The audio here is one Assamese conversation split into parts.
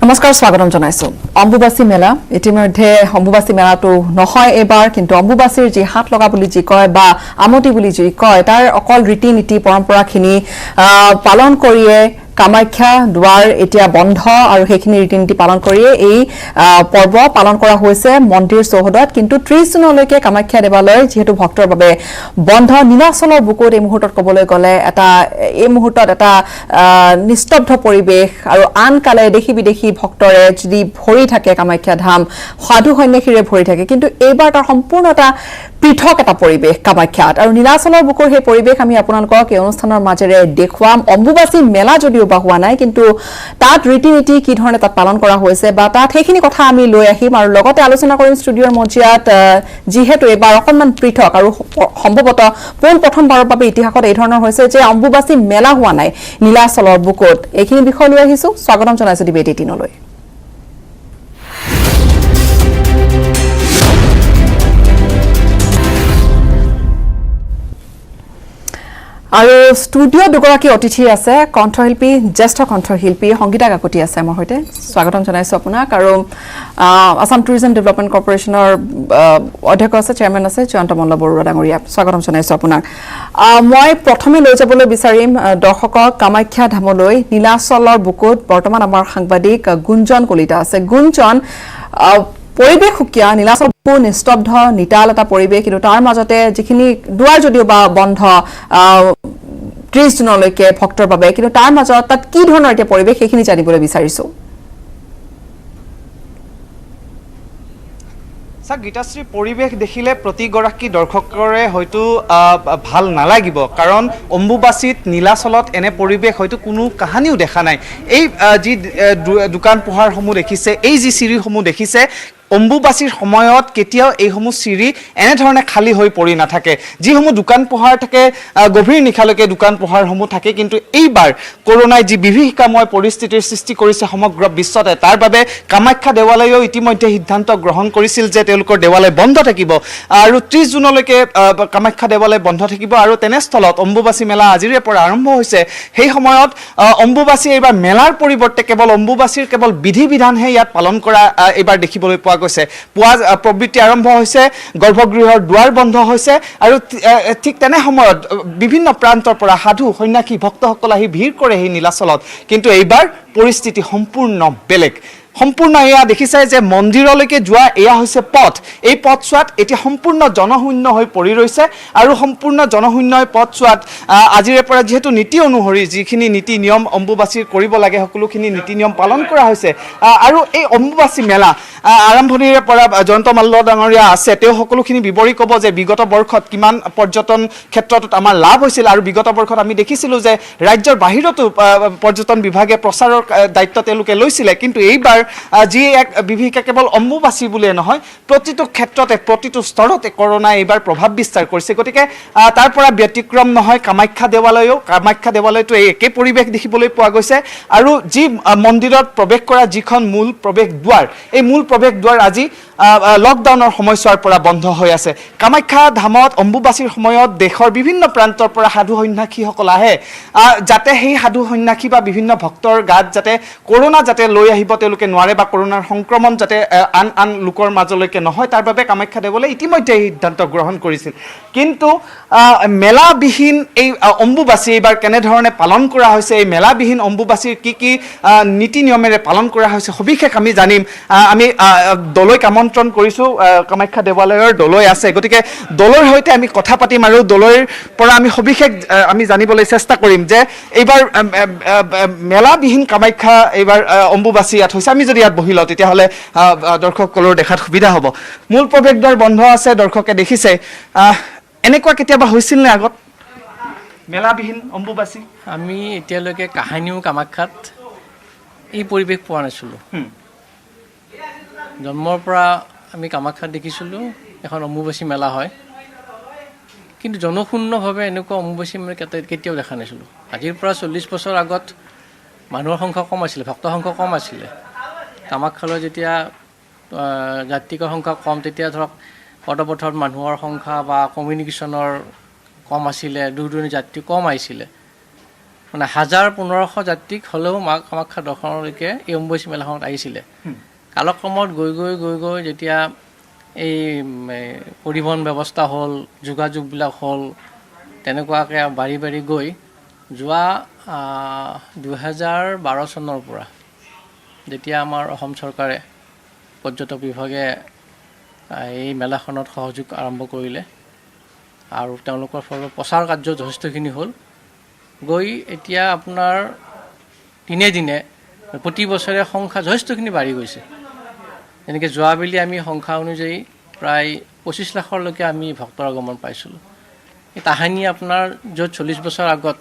নমস্কাৰ স্বাগতম জনাইছো অম্বুবাসী মেলা ইতিমধ্যে অম্বুবাসী মেলাটো নহয় এবাৰ কিন্তু অম্বুবাসীৰ যি হাত লগা বুলি যি কয় বা আমতি বুলি যি কয় তাৰ অকল ৰীতি নীতি পৰম্পৰাখিনি পালন কৰিয়ে কামাখ্যা দুৱাৰ এতিয়া বন্ধ আৰু সেইখিনি ৰীতি নীতি পালন কৰিয়ে এই পৰ্ব পালন কৰা হৈছে মন্দিৰ চৌহদত কিন্তু 30 জুনলৈকে কামাখ্যা দেৱালয় যেহেতু ভক্তৰ বাবে বন্ধ নীলাচলৰ বুকুত এই মুহূৰ্তত ক'বলৈ গ'লে এই মুহূৰ্তত এটা নিস্তব্ধ পৰিৱেশ আৰু আন কালে দেখি বিদেশী ভক্তৰে যদি ভৰি থাকে কামাখ্যা ধাম সাধু সন্যাসীৰে ভৰি থাকে কিন্তু এইবাৰ তাৰ সম্পূৰ্ণ এটা পৃথক এটা পৰিৱেশ কামাখ্যাত আৰু নীলাচলৰ বুকুৰ সেই পৰিৱেশ আমি আপোনালোকক এই অনুষ্ঠানৰ মাজেৰে দেখুৱাম অম্বুবাসী মেলা যদিও বা হোৱা নাই কিন্তু তাত ৰীতি নীতি কি ধৰণে তাত পালন কৰা হৈছে বা তাত সেইখিনি কথা আমি লৈ আহিম আৰু লগতে আলোচনা কৰিম ষ্টুডিঅ'ৰ মজিয়াত যিহেতু এবাৰ অকণমান পৃথক আৰু সম্ভৱতঃ প্ৰথমবাৰৰ বাবে ইতিহাসত এই ধৰণৰ হৈছে যে অম্বুবাসী মেলা হোৱা নাই নীলাচলৰ বুকুত এইখিনি বিষয় লৈ আহিছো স্বাগতম জনাইছো ডিবেট 18 লৈ আৰু ষ্টুডিঅ দুগৰাকী অতিথি আছে কণ্ঠশিল্পী জ্যেষ্ঠ কণ্ঠশিল্পী সংগীতা কাকতি আছে আমাৰ হৈতে স্বাগতম জনাইছো আপোনাক আৰু আসাম টুৰিজম ডেভেলপমেণ্ট কৰ্পোৰেচনৰ অধ্যক্ষ আছে চেয়াৰমেন আছে জয়ন্ত মল্ল বৰুৱা ডাঙৰীয়া স্বাগতম জনাইছো আপোনাক মই প্ৰথমে লৈ যাবলৈ বিচাৰিম দৰ্শকক কামাখ্যা ধামলৈ নীলাচলৰ বুকুত বৰ্তমান আমাৰ সাংবাদিক গুঞ্জন কলিতা আছে গুঞ্জন পৰিৱেশ সুকীয়া নীলাচল নিস্তব্ধ নিতাল এটা পৰিৱেশ কিন্তু তাৰ মাজতে যিখিনি দুৱাৰ যদিও বা বন্ধ 30 জুনলৈকে ভক্তৰ বাবে কিন্তু তাৰ মাজত তাত কি ধৰণৰ এটা পৰিৱেশ সেইখিনি জানিবলৈ বিচাৰিছো গীতাশ্ৰী পৰিৱেশ দেখিলে প্ৰতিগৰাকী দৰ্শকৰে হয়তো ভাল নালাগিব কাৰণ অম্বুবাসীত নীলাচলত এনে পৰিৱেশ হয়তো কোনো কাহানিও দেখা নাই এই যি দোকান পোহাৰসমূহ দেখিছে এই যি চিৰিসমূহ দেখিছে অম্বুবাসীৰ সময়ত কেতিয়াও এইসমূহ চিৰি এনেধৰণে খালী হৈ পৰি নাথাকে যিসমূহ দোকান পোহাৰ থাকে গভীৰ নিশালৈকে দোকান পোহাৰসমূহ থাকে কিন্তু এইবাৰ কৰোনাই যি বিভীষিকাময় পৰিস্থিতিৰ সৃষ্টি কৰিছে সমগ্ৰ বিশ্বতে তাৰ বাবে কামাখ্যা দেৱালয়েও ইতিমধ্যে সিদ্ধান্ত গ্ৰহণ কৰিছিল যে তেওঁলোকৰ দেৱালয় বন্ধ থাকিব আৰু 30 জুনলৈকে কামাখ্যা দেৱালয় বন্ধ থাকিব আৰু তেনেস্থলত অম্বুবাসী মেলা আজিৰে পৰা আৰম্ভ হৈছে সেই সময়ত অম্বুবাসী এইবাৰ মেলাৰ পৰিৱৰ্তে কেৱল অম্বুবাসীৰ কেৱল বিধি বিধানহে ইয়াত পালন কৰা এইবাৰ দেখিবলৈ পোৱা গৈছে পুৱা প্ৰবৃত্তি আৰম্ভ হৈছে গৰ্ভগৃহৰ দুৱাৰ বন্ধ হৈছে আৰু ঠিক তেনে সময়ত বিভিন্ন প্ৰান্তৰ পৰা সাধু সন্যাসী ভক্তসকল আহি ভিৰ কৰে সেই নীলাচলত কিন্তু এইবাৰ পৰিস্থিতি সম্পূৰ্ণ বেলেগ সম্পূৰ্ণ এয়া দেখিছে যে মন্দিৰলৈকে যোৱা এয়া হৈছে পথ এই পথছোৱাত এতিয়া সম্পূৰ্ণ জনশূন্য হৈ পৰি ৰৈছে আৰু সম্পূৰ্ণ জনশূন্য পথ চোৱাত আজিৰে পৰা যেহেতু নীতি অনুসৰি যিখিনি নীতি নিয়ম অম্বুবাসীৰ কৰিব লাগে সকলোখিনি নীতি নিয়ম পালন কৰা হৈছে আৰু এই অম্বুবাসী মেলা আৰম্ভণিৰে পৰা জয়ন্ত মল্ল ডাঙৰীয়া আছে তেওঁ সকলোখিনি বিৱৰি ক'ব যে বিগত বৰ্ষত কিমান পৰ্যটন ক্ষেত্ৰত আমাৰ লাভ হৈছিল আৰু বিগত বৰ্ষত আমি দেখিছিলোঁ যে ৰাজ্যৰ বাহিৰতো পৰ্যটন বিভাগে প্ৰচাৰৰ দায়িত্ব তেওঁলোকে লৈছিলে কিন্তু এইবাৰ যি এক বিভীষিকা কেৱল অম্বুবাসী বুলিয়ে নহয় প্ৰতিটো ক্ষেত্ৰতে প্ৰতিটো স্তৰতে কৰোনাই এইবাৰ প্ৰভাৱ বিস্তাৰ কৰিছে গতিকে তাৰ পৰা ব্যতিক্ৰম নহয় কামাখ্যা দেৱালয়তো এই একে পৰিৱেশ দেখিবলৈ পোৱা গৈছে আৰু যি মন্দিৰত প্ৰৱেশ কৰা যিখন মূল প্ৰৱেশ দুৱাৰ এই মূল প্ৰৱেশ দুৱাৰ আজি লকডাউনৰ সময়ছোৱাৰ পৰা বন্ধ হৈ আছে কামাখ্যা ধামত অম্বুবাসীৰ সময়ত দেশৰ বিভিন্ন প্ৰান্তৰ পৰা সাধু সন্যাসীসকল আহে যাতে সেই সাধু সন্যাসী বা বিভিন্ন ভক্তৰ গাত যাতে কৰোনা যাতে লৈ আহিব তেওঁলোকে নোৱাৰে বা কৰোনাৰ সংক্ৰমণ যাতে আন লোকৰ মাজলৈকে নহয় তাৰ বাবে কামাখ্যা দেৱালয়ে ইতিমধ্যে এই সিদ্ধান্ত গ্ৰহণ কৰিছিল কিন্তু মেলাবিহীন এই অম্বুবাসী এইবাৰ কেনেধৰণে পালন কৰা হৈছে এই মেলাবিহীন অম্বুবাসীৰ কি নীতি নিয়মেৰে পালন কৰা হৈছে সবিশেষ আমি জানিম আমি দলৈক আমন্ত্ৰণ কৰিছোঁ কামাখ্যা দেৱালয়ৰ দলৈ আছে গতিকে দলৰ সৈতে আমি কথা পাতিম আৰু দলৈৰ পৰা আমি সবিশেষ আমি জানিবলৈ চেষ্টা কৰিম যে এইবাৰ মেলাবিহীন কামাখ্যা এইবাৰ অম্বুবাসী ইয়াত হৈছে আমি যদি ইয়াত বহি লওঁ তেতিয়াহ'লে দৰ্শকসকলৰ দেখাত সুবিধা হ'ব মূল প্ৰৱেশদ্বাৰ বন্ধ আছে দৰ্শকে দেখিছে এনেকুৱা কেতিয়াবা হৈছিল নে আগত মেলাবিহীন অম্বুবাসী আমি এতিয়ালৈকে কাহানিও কামাখ্যাত এই পৰিৱেশ পোৱা নাছিলোঁ জন্মৰ পৰা আমি কামাখ্যাত দেখিছিলোঁ এখন অম্বুবাসী মেলা হয় কিন্তু জনশূন্যভাৱে এনেকুৱা অম্বুবাসী মানে কেতিয়াও দেখা নাছিলোঁ আজিৰ পৰা 40 বছৰ আগত মানুহৰ সংখ্যা কম আছিলে ভক্তৰ সংখ্যা কম আছিলে কামাখ্যালৈ যেতিয়া যাত্ৰীকৰ সংখ্যা কম তেতিয়া ধৰক পদপথত মানুহৰ সংখ্যা বা কমিউনিকেশ্যনৰ কম আছিলে দূৰ দূৰণি যাত্ৰী কম আহিছিলে মানে 1000-1500 যাত্ৰীক হ'লেও মা কামাখ্যা দৰ্শনলৈকে এই অম্বুবাচী মেলাখনত আহিছিলে কালক্ৰমত গৈ গৈ গৈ গৈ যেতিয়া এই পৰিবহণ ব্যৱস্থা হ'ল যোগাযোগবিলাক হ'ল তেনেকুৱাকৈ বাঢ়ি বাঢ়ি গৈ যোৱা 2012 চনৰ পৰা যেতিয়া আমাৰ অসম চৰকাৰে পৰ্যটক বিভাগে এই মেলাখনত সহযোগ আৰম্ভ কৰিলে আৰু তেওঁলোকৰ ফলত প্ৰচাৰ কাৰ্য যথেষ্টখিনি হ'ল গৈ এতিয়া আপোনাৰ দিনে দিনে প্ৰতি বছৰে সংখ্যা যথেষ্টখিনি বাঢ়ি গৈছে এনেকৈ যোৱাবেলি আমি সংখ্যা অনুযায়ী প্ৰায় 25 লাখলৈকে আমি ভক্তৰ আগমন পাইছিলোঁ এই তাহানি আপোনাৰ য'ত 40 বছৰ আগত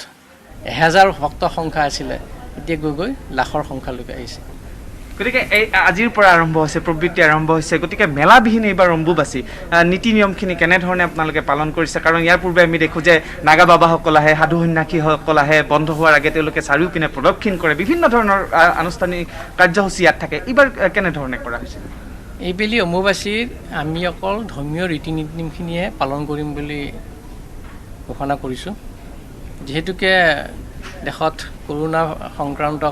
1000 ভক্তৰ সংখ্যা আছিলে এতিয়া গৈ গৈ লাখৰ সংখ্যালৈকে আহিছে গতিকে এই আজিৰ পৰা আৰম্ভ হৈছে প্ৰবৃত্তি আৰম্ভ হৈছে গতিকে মেলাবিহীন এইবাৰ অম্বুবাচী নীতি নিয়মখিনি কেনেধৰণে আপোনালোকে পালন কৰিছে কাৰণ ইয়াৰ পূৰ্বে আমি দেখোঁ যে নাগা বাবাসকল আহে সাধু সন্যাসীসকল আহে বন্ধ হোৱাৰ আগে তেওঁলোকে চাৰিওপিনে প্ৰদক্ষিণ কৰে বিভিন্ন ধৰণৰ আনুষ্ঠানিক কাৰ্যসূচী ইয়াত থাকে এইবাৰ কেনেধৰণে কৰা হৈছে এইবেলি অম্বুবাচীৰ আমি অকল ধৰ্মীয় ৰীতি নীতিখিনিয়ে পালন কৰিম বুলি ঘোষণা কৰিছোঁ যিহেতুকে দেশত কৰোণা সংক্ৰান্ত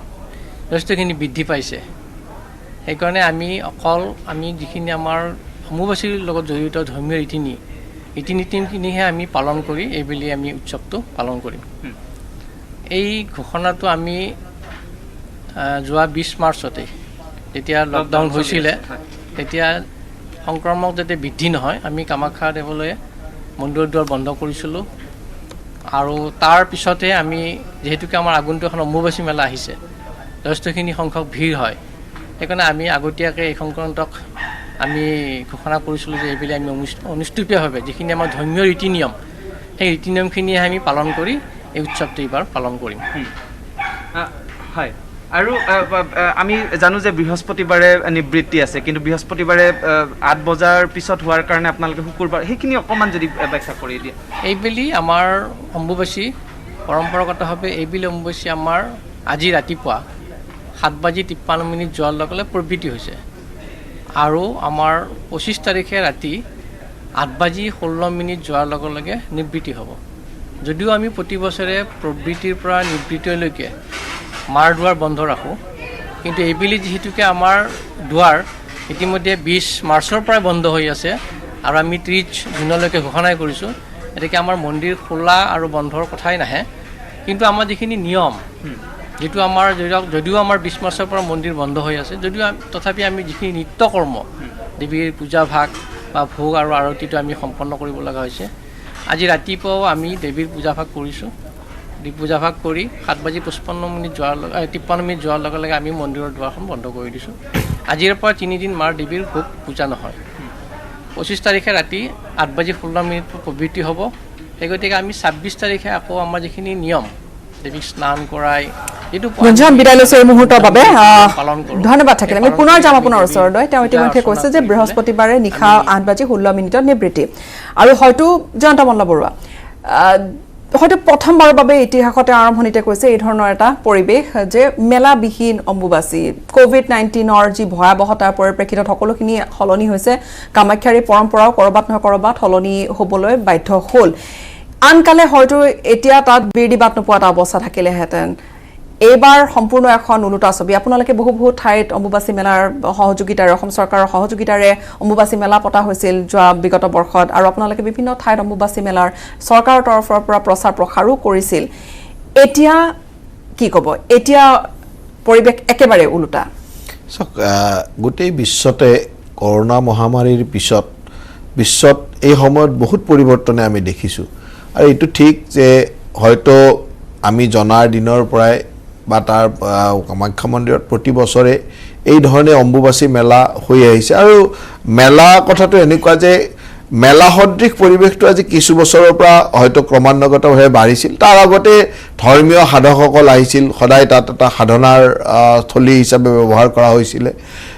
যথেষ্টখিনি বৃদ্ধি পাইছে সেইকাৰণে আমি যিখিনি আমাৰ অম্বুবাচীৰ লগত জড়িত ধৰ্মীয় ৰীতি নীতিখিনিহে আমি পালন কৰি এইবেলি আমি উৎসৱটো পালন কৰিম এই ঘোষণাটো আমি যোৱা 20 মাৰ্চতে যেতিয়া লকডাউন হৈছিলে তেতিয়া সংক্ৰমণ যাতে বৃদ্ধি নহয় আমি কামাখ্যা দেৱলৈ মন্দিৰৰ দুৱাৰ বন্ধ কৰিছিলোঁ আৰু তাৰ পিছতে আমি যিহেতুকে আমাৰ আগন্তুক এখন অম্বুবাচী মেলা আহিছে যথেষ্টখিনি সংখ্যক ভিৰ হয় সেইকাৰণে আমি আগতীয়াকৈ এই সংক্ৰান্তক আমি ঘোষণা কৰিছিলোঁ যে এইবেলি আমি অনুষ্ঠিতভাৱে যিখিনি আমাৰ ধৰ্মীয় ৰীতি নিয়ম সেই ৰীতি নিয়মখিনিয়ে আমি পালন কৰি এই উৎসৱটো এইবাৰ পালন কৰিম হয় আৰু আমি জানো যে বৃহস্পতিবাৰে নিবৃত্তি আছে কিন্তু বৃহস্পতিবাৰে 8 বজাৰ পিছত হোৱাৰ কাৰণে আপোনালোকে শুকুৰবাৰ সেইখিনি অকণমান যদি ব্যাখ্যা কৰি দিয়ে এইবেলি আমাৰ অম্বুবাচী পৰম্পৰাগতভাৱে এইবেলি অম্বুবাচী আমাৰ আজি ৰাতিপুৱা 7:53 যোৱাৰ লগে লগে প্ৰবৃত্তি হৈছে আৰু আমাৰ 25 তাৰিখে ৰাতি 8:16 যোৱাৰ লগে লগে নিবৃত্তি হ'ব যদিও আমি প্ৰতি বছৰে প্ৰবৃত্তিৰ পৰা নিবৃত্তিলৈকে মাৰ দুৱাৰ বন্ধ ৰাখোঁ কিন্তু এইবেলি যিহেতুকে আমাৰ দুৱাৰ ইতিমধ্যে 20 মাৰ্চৰ পৰাই বন্ধ হৈ আছে আৰু আমি 30 জুনলৈকে ঘোষণাই কৰিছোঁ এতেকে আমাৰ মন্দিৰ খোলা আৰু বন্ধৰ কথাই নাহে কিন্তু আমাৰ যিখিনি নিয়ম যেটো আমাৰ যদিও আমাৰ 20 মাৰ্চৰ পৰা মন্দিৰ বন্ধ হৈ আছে যদিও তথাপি আমি যিখিনি নিত্য কৰ্ম দেৱীৰ পূজা ভাগ বা ভোগ আৰু আৰতিটো আমি সম্পন্ন কৰিব লগা হৈছে আজি ৰাতিপুৱাও আমি দেৱীৰ পূজা ভাগ কৰিছোঁ পূজা ভাগ কৰি 7:55 যোৱাৰ লগে লগে আমি মন্দিৰৰ দুৱাৰখন বন্ধ কৰি দিছোঁ আজিৰ পৰা 3 দিন মাৰ দেৱীৰ ভোগ পূজা নহয় 25 তাৰিখে ৰাতি 8:16 প্ৰবৃত্তি হ'ব সেই গতিকে আমি 26 তাৰিখে আকৌ আমাৰ যিখিনি নিয়ম দেৱীক স্নান কৰাই গুঞ্জন বিদায় লৈছো এই মুহূৰ্তৰ বাবে ধন্যবাদ থাকিলে আমি পুনৰ যাম আপোনাৰ ওচৰলৈ তেওঁ ইতিমধ্যে কৈছে যে বৃহস্পতিবাৰে নিশা 8:16 নিবৃত্তি আৰু হয়তো জয়ন্ত মল্ল বৰুৱা হয়তো প্ৰথমবাৰৰ বাবে ইতিহাসতে আৰম্ভণিতে কৈছে এই ধৰণৰ এটা পৰিৱেশ যে মেলাবিহীন অম্বুবাচী কোভিড-19ৰ যি ভয়াৱহতাৰ পৰিপ্ৰেক্ষিতত সকলোখিনি সলনি হৈছে কামাখ্যাৰ পৰম্পৰাও কৰবাত নহয় কৰবাত সলনি হ'বলৈ বাধ্য হ'ল আনকালে হয়তো এতিয়া তাত বিৰদিবাত নোপোৱা এটা অৱস্থা থাকিলেহেঁতেন এইবাৰ সম্পূৰ্ণ এখন উলুটা ছবি আপোনালোকে বহু ঠাইত অম্বুবাচী মেলাৰ সহযোগিতাৰে অসম চৰকাৰৰ সহযোগিতাৰে অম্বুবাচী মেলা পতা হৈছিল যোৱা বিগত বৰ্ষত আৰু আপোনালোকে বিভিন্ন ঠাইত অম্বুবাচী মেলাৰ চৰকাৰৰ তৰফৰ পৰা প্ৰচাৰ প্ৰসাৰো কৰিছিল এতিয়া কি ক'ব এতিয়া পৰিৱেশ একেবাৰে উলুটা গোটেই বিশ্বতে কৰোনা মহামাৰীৰ পিছত বিশ্বত এই সময়ত বহুত পৰিৱৰ্তনে আমি দেখিছোঁ আৰু এইটো ঠিক যে হয়তো আমি জনাৰ দিনৰ পৰাই বা তাৰ কামাখ্যা মন্দিৰত প্ৰতি বছৰে এই ধৰণে অম্বুবাচী মেলা হৈ আহিছে আৰু মেলা কথাটো এনেকুৱা যে মেলা সদৃশ পৰিৱেশটো আজি কিছু বছৰৰ পৰা হয়তো ক্ৰমান্বগতভাৱে বাঢ়িছিল তাৰ আগতে ধৰ্মীয় সাধকসকল আহিছিল সদায় তাত এটা সাধনাৰ স্থলী হিচাপে ব্যৱহাৰ কৰা হৈছিল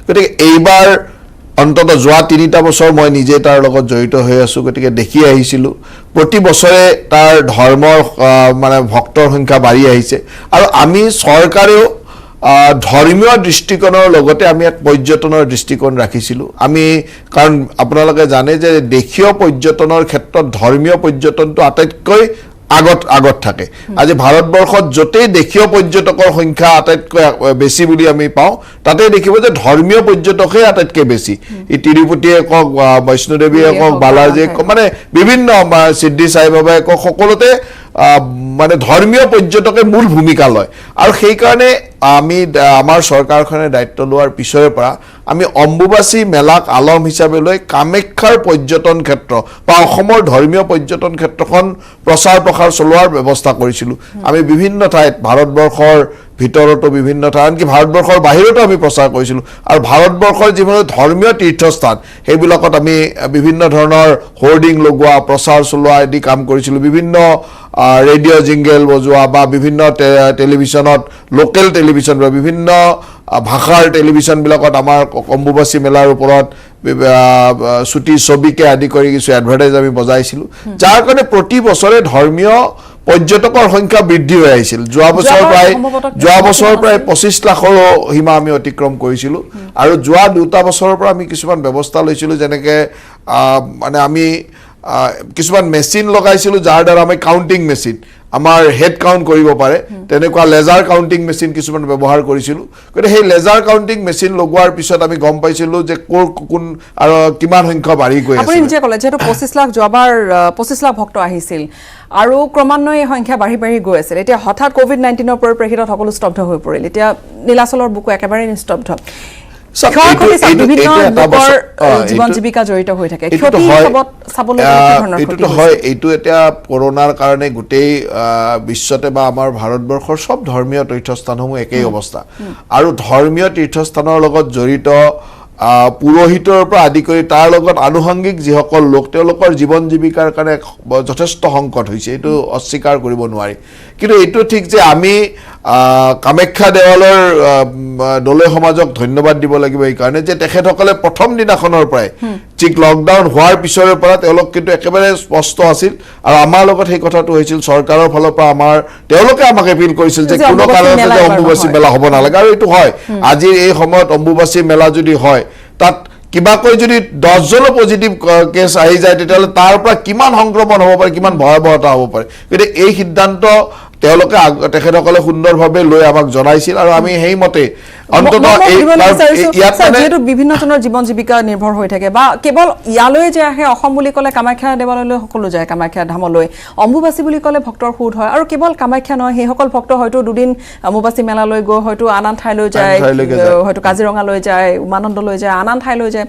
গতিকে এইবাৰ অন্তত যোৱা 3টা বছৰ মই নিজে তাৰ লগত জড়িত হৈ আছোঁ গতিকে দেখি আহিছিলোঁ প্ৰতি বছৰে তাৰ ধৰ্মৰ মানে ভক্তৰ সংখ্যা বাঢ়ি আহিছে আৰু আমি চৰকাৰেও ধৰ্মীয় দৃষ্টিকোণৰ লগতে আমি এক পৰ্যটনৰ দৃষ্টিকোণ ৰাখিছিলোঁ আমি কাৰণ আপোনালোকে জানে যে দেশীয় পৰ্যটনৰ ক্ষেত্ৰত ধৰ্মীয় পৰ্যটনটো আটাইতকৈ আগত থাকে আজি ভাৰতবৰ্ষত য'তেই দেশীয় পৰ্যটকৰ সংখ্যা আটাইতকৈ বেছি বুলি আমি পাওঁ তাতে দেখিব যে ধৰ্মীয় পৰ্যটকহে আটাইতকৈ বেছি ই তিৰুপতিয়ে কওক বৈষ্ণোদেৱীয়ে কওক বালাজীয়ে কওক মানে বিভিন্ন সিদ্ধি সাই বাবাই কওক সকলোতে মানে ধৰ্মীয় পৰ্যটকে মূল ভূমিকা লয় আৰু সেই কাৰণে আমি আমাৰ চৰকাৰখনে দায়িত্ব লোৱাৰ পিছৰে পৰা আমি অম্বুবাচী মেলাক আলম হিচাপে লৈ কামাখ্যাৰ পৰ্যটন ক্ষেত্ৰ বা অসমৰ ধৰ্মীয় পৰ্যটন ক্ষেত্ৰখন প্ৰচাৰ প্ৰসাৰ চলোৱাৰ ব্যৱস্থা কৰিছিলোঁ আমি বিভিন্ন ঠাইত ভাৰতবৰ্ষৰ ভিতৰতো বিভিন্ন ঠাই আনকি ভাৰতবৰ্ষৰ বাহিৰতো আমি প্ৰচাৰ কৰিছিলোঁ আৰু ভাৰতবৰ্ষৰ যিবোৰ ধৰ্মীয় তীৰ্থস্থান সেইবিলাকত আমি বিভিন্ন ধৰণৰ হোৰ্ডিং লগোৱা প্ৰচাৰ চলোৱা আদি কাম কৰিছিলোঁ বিভিন্ন ৰেডিঅ' জিংগেল বজোৱা বা বিভিন্ন টেলিভিশ্যনত লোকেল টেলিভিশ্যন বা বিভিন্ন ভাষাৰ টেলিভিশ্যনবিলাকত আমাৰ অম্বুবাচী মেলাৰ ওপৰত চুটি ছবিকে আদি কৰি কিছু এডভাৰটাইজ আমি বজাইছিলোঁ যাৰ কাৰণে প্ৰতি বছৰে ধৰ্মীয় পৰ্যটকৰ সংখ্যা বৃদ্ধি হৈ আহিছিল যোৱা বছৰ প্ৰায় 25 লাখৰো সীমা আমি অতিক্ৰম কৰিছিলোঁ আৰু যোৱা 2টা বছৰৰ পৰা আমি কিছুমান ব্যৱস্থা লৈছিলোঁ যেনেকৈ মানে আমি কিছুমান মেচিন লগাইছিলোঁ যাৰ দ্বাৰা আমি কাউণ্টিং মেচিন আমাৰ হেড কাউণ্ট কৰিব পাৰে তেনেকুৱা লেজাৰ কাউণ্টিং মেচিন কিছুমান ব্যৱহাৰ কৰিছিলোঁ গতিকে সেই লেজাৰ কাউণ্টিং মেচিন লগোৱাৰ পিছত আমি গম পাইছিলোঁ যে কোন আৰু কিমান সংখ্যা বাঢ়ি গৈ আছে আপুনি নিজে ক'লে যেহেতু 25 লাখ যোৱাবাৰ 25 লাখ ভক্ত আহিছিল আৰু ক্ৰমান্বয়ে সংখ্যা বাঢ়ি গৈ আছিল এতিয়া হঠাৎ কোভিড-19ৰ পৰিপ্ৰেক্ষিতত সকলো স্তব্ধ হৈ পৰিল এতিয়া নীলাচলৰ বুকু একেবাৰে নিস্তব্ধ জীৱন জীৱিকা জড়িত হৈ থাকে এইটোতো হয় এইটো এতিয়া কৰোনাৰ কাৰণে গোটেই বিশ্বতে বা আমাৰ ভাৰতবৰ্ষৰ সব ধৰ্মীয় তীৰ্থস্থানসমূহ একেই অৱস্থা আৰু ধৰ্মীয় তীৰ্থস্থানৰ লগত জড়িত পুৰোহিতৰ পৰা আদি কৰি তাৰ লগত আনুষংগিক যিসকল লোক তেওঁলোকৰ জীৱন জীৱিকাৰ কাৰণে যথেষ্ট সংকট হৈছে এইটো অস্বীকাৰ কৰিব নোৱাৰি কিন্তু এইটো ঠিক যে আমি কামাখ্যা দেৱালৰ দলৈ সমাজক ধন্যবাদ দিব লাগিব এই কাৰণে যে তেখেতসকলে প্ৰথম দিনাখনৰ পৰাই ঠিক লকডাউন হোৱাৰ পিছৰে পৰা তেওঁলোক কিন্তু একেবাৰে স্পষ্ট আছিল আৰু আমাৰ লগত সেই কথাটো হৈছিল চৰকাৰৰ ফালৰ পৰা তেওঁলোকে আমাক এপিল কৰিছিল যে কোনো কাৰণতে অম্বুবাচী মেলা হ'ব নালাগে আৰু এইটো হয় আজি এই সময়ত অম্বুবাচী মেলা যদি হয় তাত কিবাকৈ যদি 10 জনৰ পজিটিভ কেছ আহি যায় তেতিয়াহ'লে তাৰ পৰা কিমান সংক্ৰমণ হ'ব পাৰে কিমান ভয়াৱহতা হ'ব পাৰে গতিকে এই সিদ্ধান্ত তেওঁলোকে তেখেতসকলে সুন্দৰভাৱে লৈ আমাক জনাইছিল আৰু আমি সেইমতে অন্ততঃ যেহেতু বিভিন্নজনৰ জীৱন জীৱিকা নিৰ্ভৰ হৈ থাকে বা কেৱল ইয়ালৈ যে আহে অসম বুলি ক'লে কামাখ্যা দেৱালয়লৈ সকলো যায় কামাখ্যা ধামলৈ অম্বুবাচী বুলি ক'লে ভক্তৰ সোধ হয় আৰু কেৱল কামাখ্যা নহয় সেইসকল ভক্ত হয়তো দুদিন অম্বুবাচী মেলালৈ গৈ হয়তো আন ঠাইলৈ যায় হয়তো কাজিৰঙালৈ যায় উমানন্দলৈ যায় আন ঠাইলৈ যায়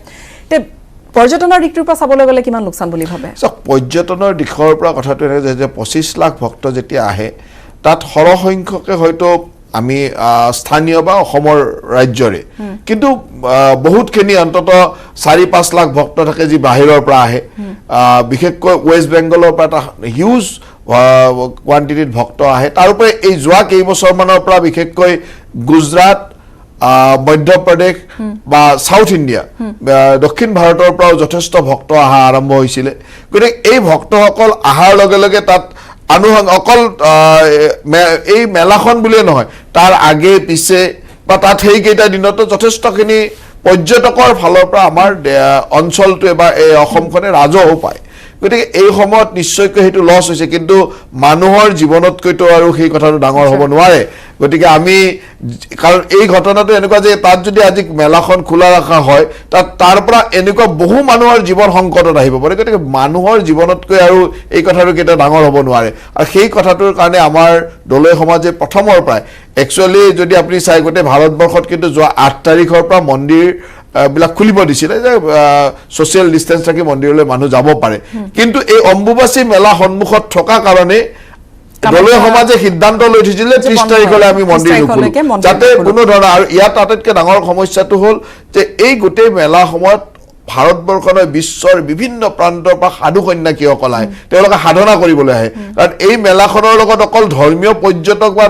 পৰ্যটনৰ দিশটোৰ পৰা চাবলৈ গ'লে কিমান লোকচান বুলি ভাবে পৰ্যটনৰ দিশৰ পৰা কথাটো এনেকৈ যে 25 লাখ ভক্ত যেতিয়া আহে তাত সৰহসংখ্যকে হয়তো আমি স্থানীয় বা অসমৰ ৰাজ্যৰে কিন্তু বহুতখিনি অন্ততঃ 4-5 লাখ ভক্ত থাকে যি বাহিৰৰ পৰা আহে বিশেষকৈ ৱেষ্ট বেংগলৰ পৰা এটা হিউজ কোৱান্টিটিত ভক্ত আহে তাৰ উপৰি এই যোৱা কেইবছৰমানৰ পৰা বিশেষকৈ গুজৰাট মধ্যপ্ৰদেশ বা সাউথ ইণ্ডিয়া দক্ষিণ ভাৰতৰ পৰাও যথেষ্ট ভক্ত অহা আৰম্ভ হৈছিলে গতিকে এই ভক্তসকল অহাৰ লগে লগে তাত অকল এই মেলাখন বুলিয়ে নহয় তাৰ আগে পিছে বা তাত সেইকেইটা দিনতো যথেষ্টখিনি পৰ্যটকৰ ফালৰ পৰা আমাৰ অঞ্চলটোৱে বা এই অসমখনে ৰাজহো পায় গতিকে এই সময়ত নিশ্চয়কৈ সেইটো লছ হৈছে কিন্তু মানুহৰ জীৱনতকৈতো আৰু সেই কথাটো ডাঙৰ হ'ব নোৱাৰে গতিকে আমি কাৰণ এই ঘটনাটো এনেকুৱা যে তাত যদি আজি মেলাখন খোলা ৰখা হয় তাৰ পৰা এনেকুৱা বহু মানুহৰ জীৱন সংকটত আহিব পাৰে গতিকে মানুহৰ জীৱনতকৈ আৰু এই কথাটো কেতিয়া ডাঙৰ হ'ব নোৱাৰে আৰু সেই কথাটোৰ কাৰণে আমাৰ দলৈ সমাজে প্ৰথমৰ পৰাই একচুৱেলি যদি আপুনি চাই গোটেই ভাৰতবৰ্ষত কিন্তু যোৱা 8 তাৰিখৰ পৰা মন্দিৰ বিলাক খুলিব দিছিলে যে সোশ্যাল ডিস্টেন্স ৰাখি মন্দিৰলৈ মানুহ যাব পাৰে কিন্তু এই অম্বুবাচী মেলা সন্মুখত থকা কাৰণে দলীয় সমাজে সিদ্ধান্ত লৈ উঠিছিল 30 তাৰিখলৈ আমি মন্দিৰ নুখুলো যাতে কোনো ধৰণৰ আৰু ইয়াত আটাইতকৈ ডাঙৰ সমস্যাটো হ'ল যে এই গোটেই মেলা সময়ত ভাৰতবৰ্ষৰ বিশ্বৰ বিভিন্ন প্ৰান্তৰ পৰা সাধু সন্যাসীসকল আহে তেওঁলোকে সাধনা কৰিবলৈ আহে কাৰণ এই মেলাখনৰ লগত অকল ধৰ্মীয় পৰ্যটক বা